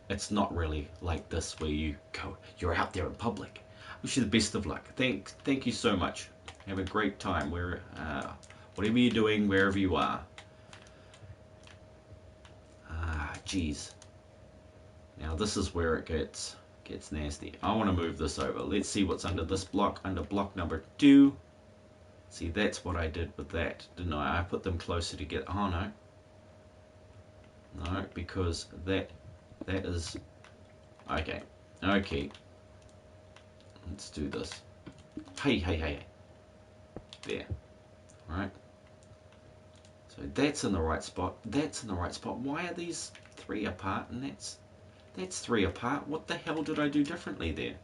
it's not really like this where you're out there in public. I wish you the best of luck. Thank you so much. Have a great time whatever you're doing, wherever you are. Geez. Now this is where it gets nasty. I want to move this over. Let's see what's under this block, under block number 2. See, that's what I did with that, didn't I? I put them closer together. Oh, no. No, because that is... Okay. Okay. Let's do this. Hey. There. Alright. So that's in the right spot. That's in the right spot. Why are these 3 apart? And that's 3 apart. What the hell did I do differently there?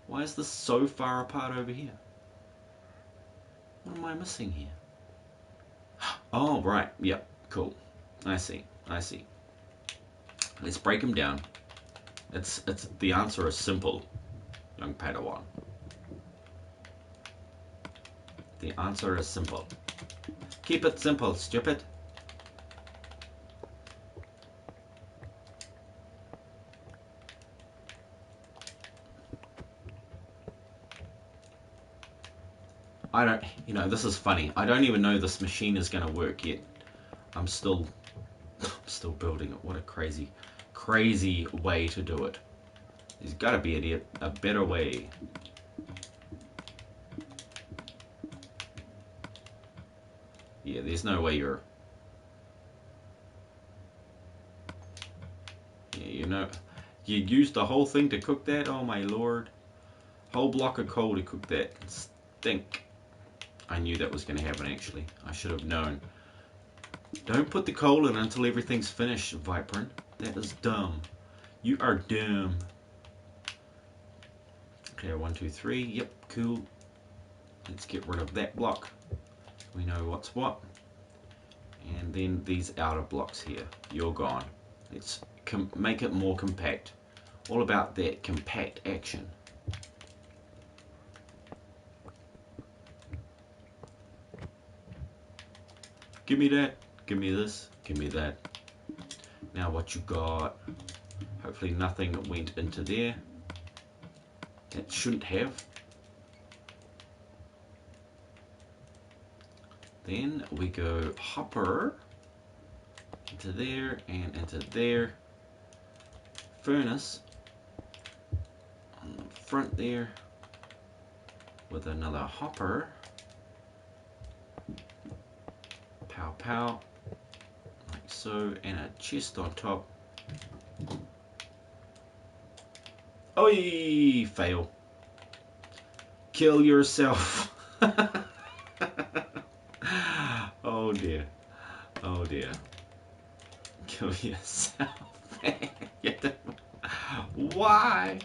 Why is this so far apart over here? What am I missing here? Oh, right. Yep. Cool. I see. Let's break them down. It's the answer is simple, young Padawan. The answer is simple. Keep it simple, stupid. I don't, this is funny. I don't even know this machine is going to work yet. I'm still building it. What a crazy way to do it. There's got to be a better way. Yeah, there's no way you're... Yeah, you used the whole thing to cook that? Oh my lord. Whole block of coal to cook that. Stink. I knew that was going to happen, actually. I should have known. Don't put the coal in until everything's finished, Vypran. That is dumb. You are dumb. Okay, 1, 2, 3. Yep, cool. Let's get rid of that block. We know what's what. And then these outer blocks here. You're gone. Let's make it more compact. All about that compact action. Give me that. Give me this. Give me that. Now what you got? Hopefully nothing went into there. That shouldn't have. Then we go hopper into there and into there. Furnace on the front there with another hopper. Pow pow, like so, and a chest on top. Oi! Fail. Kill yourself. Oh dear. Oh dear. Kill yourself. Why?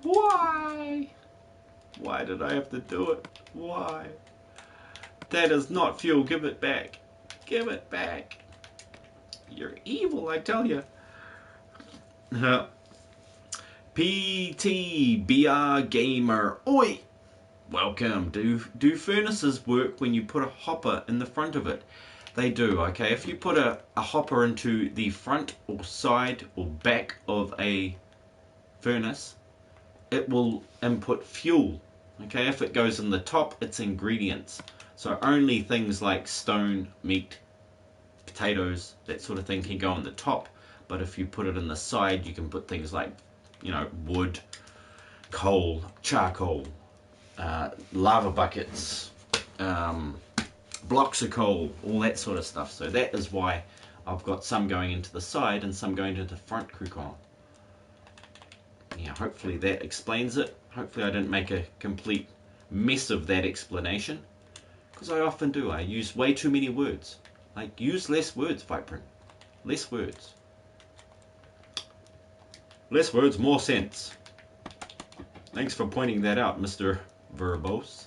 Why? Why did I have to do it? Why? That is not fuel. Give it back. Give it back. You're evil, I tell you. PTBR Gamer. Oi! Welcome. Do furnaces work when you put a hopper in the front of it? They do, okay? If you put a hopper into the front or side or back of a furnace, it will input fuel. Okay, if it goes in the top, it's ingredients. So only things like stone, meat, potatoes, that sort of thing can go on the top. But if you put it in the side, you can put things like, wood, coal, charcoal, lava buckets, blocks of coal, all that sort of stuff. So that is why I've got some going into the side and some going to the front crouton. Yeah, hopefully that explains it. Hopefully I didn't make a complete mess of that explanation, because I often do. I use way too many words. Like, use less words, Vypran. Less words. Less words, more sense. Thanks for pointing that out, Mr. Verbose.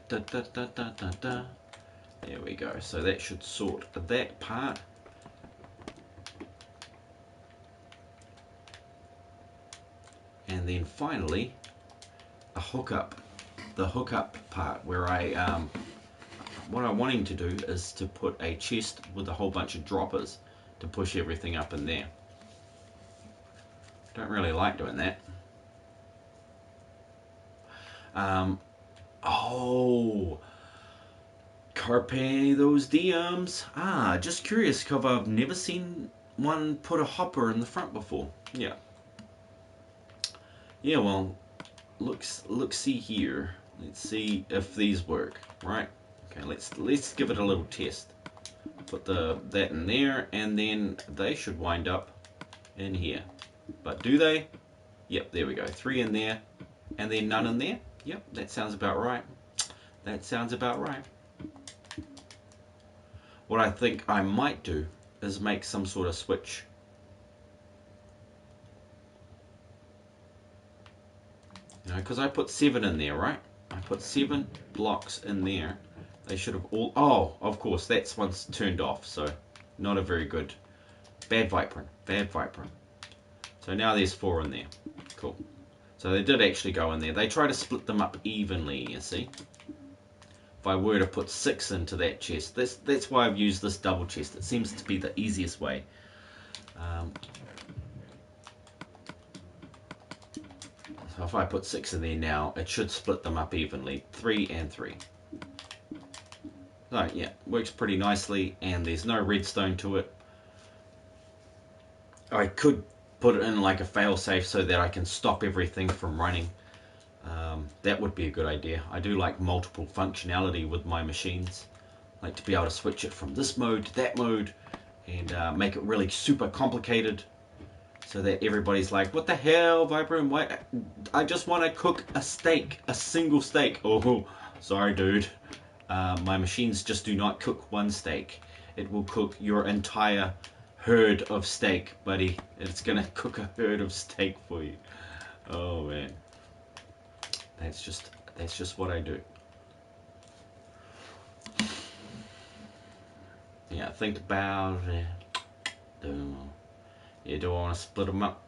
Da, da, da, da, da, da. There we go. So that should sort that part. And then finally, a hookup. The hookup part where what I'm wanting to do is to put a chest with a whole bunch of droppers to push everything up in there. Don't really like doing that. Oh, carpe those diems. Just curious, because I've never seen one put a hopper in the front before. Yeah. Yeah, well, let's see here. Let's see if these work, right? Okay, let's give it a little test. Put that in there, and then they should wind up in here. But do they? Yep, there we go. 3 in there, and then none in there. Yep, that sounds about right. That sounds about right. What I think I might do is make some sort of switch. You know, because I put 7 in there, right? I put 7 blocks in there. They should have all... Oh, of course, that's one's turned off, so not a very good... Bad Vypran. Bad Vypran. So now there's 4 in there. Cool. So they did actually go in there. They try to split them up evenly, you see. If I were to put 6 into that chest, that's why I've used this double chest. It seems to be the easiest way. So if I put 6 in there now, it should split them up evenly. 3 and 3. So yeah, works pretty nicely, and there's no redstone to it. I could put it in like a failsafe so that I can stop everything from running. That would be a good idea. I do like multiple functionality with my machines. I like to be able to switch it from this mode to that mode, and make it really super complicated so that everybody's like, what the hell, Vypran? Why? I just want to cook a steak, a single steak. Oh, sorry, dude. My machines just do not cook one steak. It will cook your entire herd of steak, buddy. It's gonna cook a herd of steak for you. Oh man, that's just what I do. Yeah, think about it. Yeah, do I want to split them up?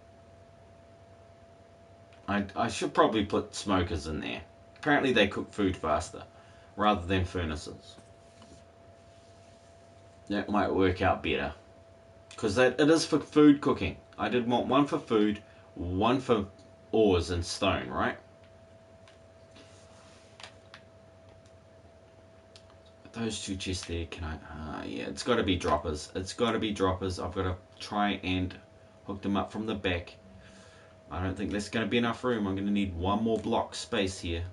I should probably put smokers in there. Apparently they cook food faster rather than furnaces. That might work out better. Because it is for food cooking. I did want one for food, one for ores and stone, right? Those 2 chests there, can I... yeah, it's got to be droppers. It's got to be droppers. I've got to try and hook them up from the back. I don't think there's going to be enough room. I'm going to need 1 more block space here.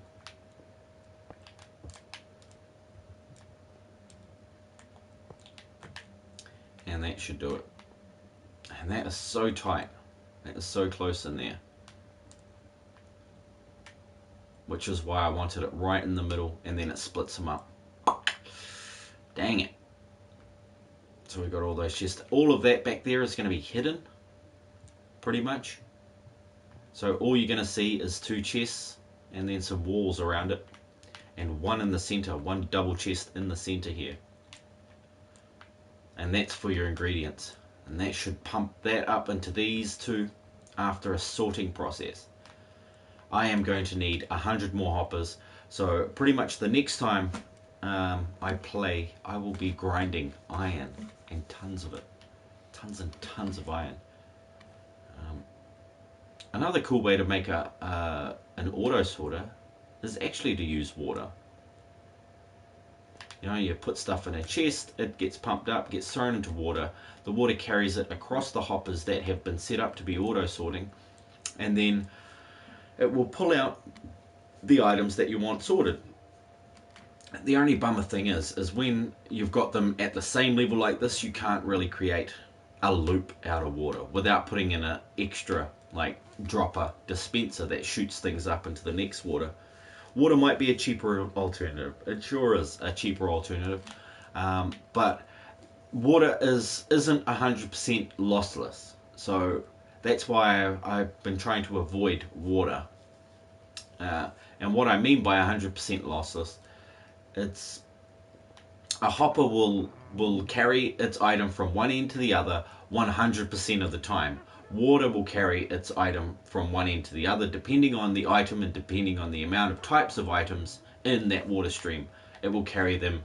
And that should do it. And that is so tight. That is so close in there. Which is why I wanted it right in the middle, and then it splits them up. Dang it. So we got all those chests. All of that back there is going to be hidden, pretty much. So all you're going to see is 2 chests, and then some walls around it. And 1 in the center, 1 double chest in the center here. And that's for your ingredients. And that should pump that up into these 2 after a sorting process. I am going to need 100 more hoppers. So pretty much the next time I play, I will be grinding iron, and tons of it. Tons and tons of iron. Another cool way to make an auto sorter is actually to use water. You know, you put stuff in a chest, it gets pumped up, gets thrown into water. The water carries it across the hoppers that have been set up to be auto sorting, and then it will pull out the items that you want sorted. The only bummer thing is when you've got them at the same level like this, you can't really create a loop out of water without putting in an extra like dropper dispenser that shoots things up into the next water. Water might be a cheaper alternative. It sure is a cheaper alternative, but water isn't 100% lossless. So that's why I've been trying to avoid water. And what I mean by 100% lossless, it's a hopper will carry its item from one end to the other 100% of the time. Water will carry its item from one end to the other depending on the item and depending on the amount of types of items in that water stream. It will carry them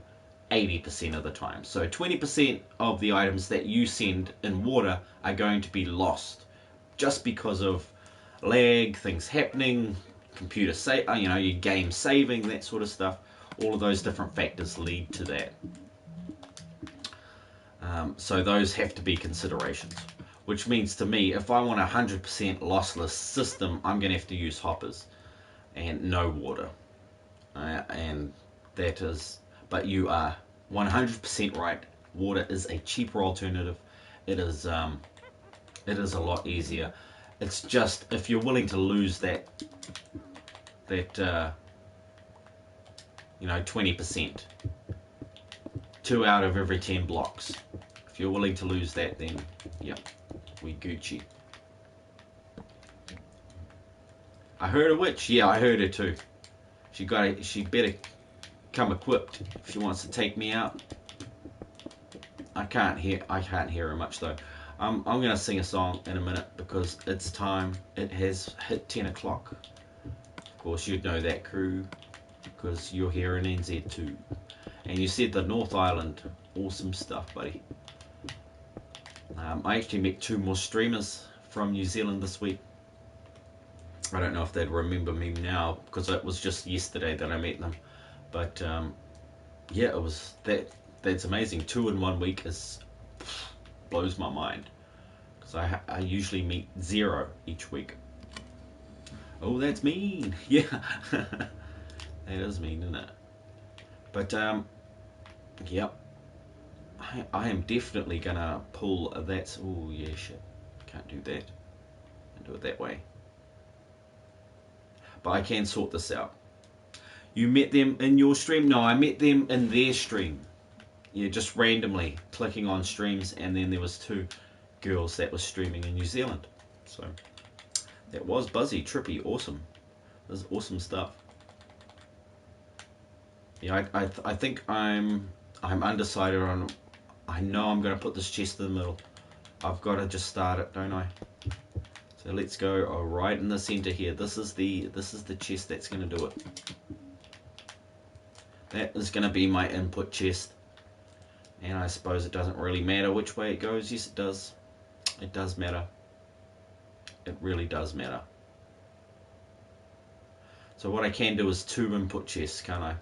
80% of the time. So 20% of the items that you send in water are going to be lost just because of lag, things happening, computer your game saving, that sort of stuff. All of those different factors lead to that. So those have to be considerations. Which means to me, if I want a 100% lossless system, I'm going to have to use hoppers. and no water. And that is, but you are 100% right. Water is a cheaper alternative. It is a lot easier. It's just if you're willing to lose that 20%, 2 out of every 10 blocks. If you're willing to lose that, then yeah, we Gucci. I heard a witch. Yeah, I heard her too. She better come equipped if she wants to take me out. I can't hear her much though. I'm gonna sing a song in a minute because it's time. It has hit 10 o'clock. Of course, you'd know that, crew, because you're here in NZ too. And you said the North Island. Awesome stuff, buddy. I actually met 2 more streamers from New Zealand this week. I don't know if they'd remember me now because it was just yesterday that I met them. But yeah, it was that's amazing. 2 in 1 week blows my mind because I usually meet 0 each week. Oh, that's mean. Yeah, that is mean, isn't it? But yep, I am definitely gonna pull that. Oh yeah, shit, can't do that. Can't do it that way. But I can sort this out. You met them in your stream? No, I met them in their stream. Yeah, just randomly clicking on streams, and then there was 2 girls that were streaming in New Zealand. So that was buzzy, trippy, awesome. This is awesome stuff. Yeah, I think I'm undecided on. I know I'm going to put this chest in the middle. I've got to just start it, don't I? So let's go right in the center here. This is the chest that's going to do it. That is going to be my input chest. And I suppose it doesn't really matter which way it goes. Yes, it does. It does matter. It really does matter. So what I can do is 2 input chests, can't I?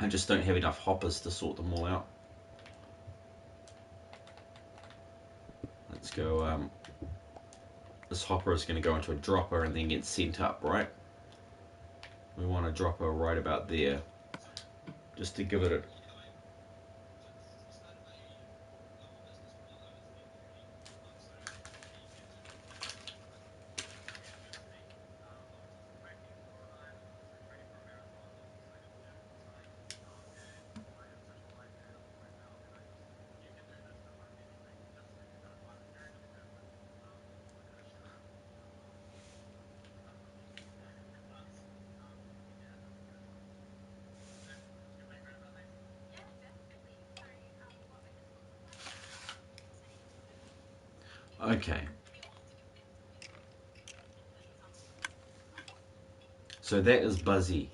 I just don't have enough hoppers to sort them all out. Let's go. This hopper is going to go into a dropper and then get sent up, right? We want a dropper right about there, just to give it a... Okay. So that is Buzzy.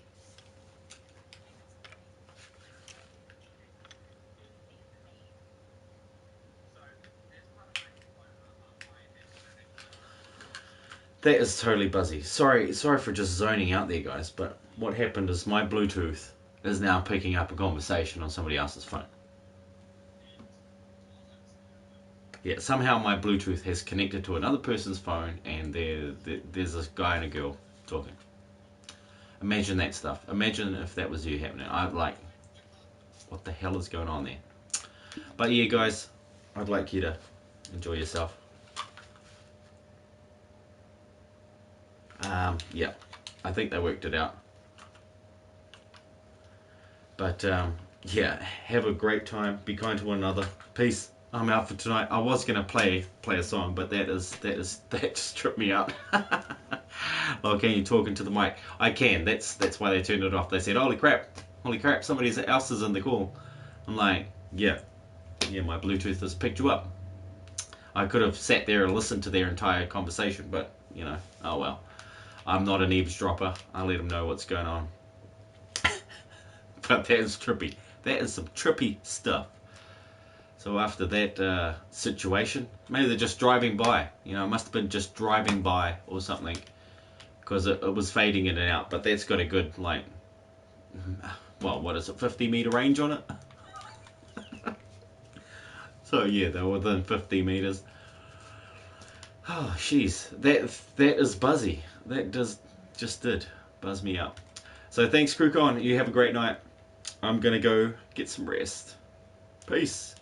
That is totally Buzzy. Sorry for just zoning out there, guys, but what happened is my Bluetooth is now picking up a conversation on somebody else's phone. Yeah, somehow my Bluetooth has connected to another person's phone, and there's this guy and a girl talking. Imagine that stuff. Imagine if that was you happening. I'd like, what the hell is going on there? But yeah, guys, I'd like you to enjoy yourself. Yeah, I think they worked it out. But yeah, have a great time. Be kind to one another. Peace. I'm out for tonight. I was gonna play a song, but that just tripped me out. Well, can you talk into the mic? I can. That's why they turned it off. They said, holy crap, somebody else is in the call. I'm like, yeah, my Bluetooth has picked you up. I could have sat there and listened to their entire conversation, but you know, oh well. I'm not an eavesdropper. I let them know what's going on. But that is trippy. That is some trippy stuff. So after that situation, maybe they're just driving by. You know, it must have been just driving by or something, because it was fading in and out. But that's got a good, like, well, what is it, 50-meter range on it? So yeah, they're within 50 meters. Oh, jeez, that is Buzzy. That just did. Buzz me up. So thanks, Krukon. You have a great night. I'm going to go get some rest. Peace.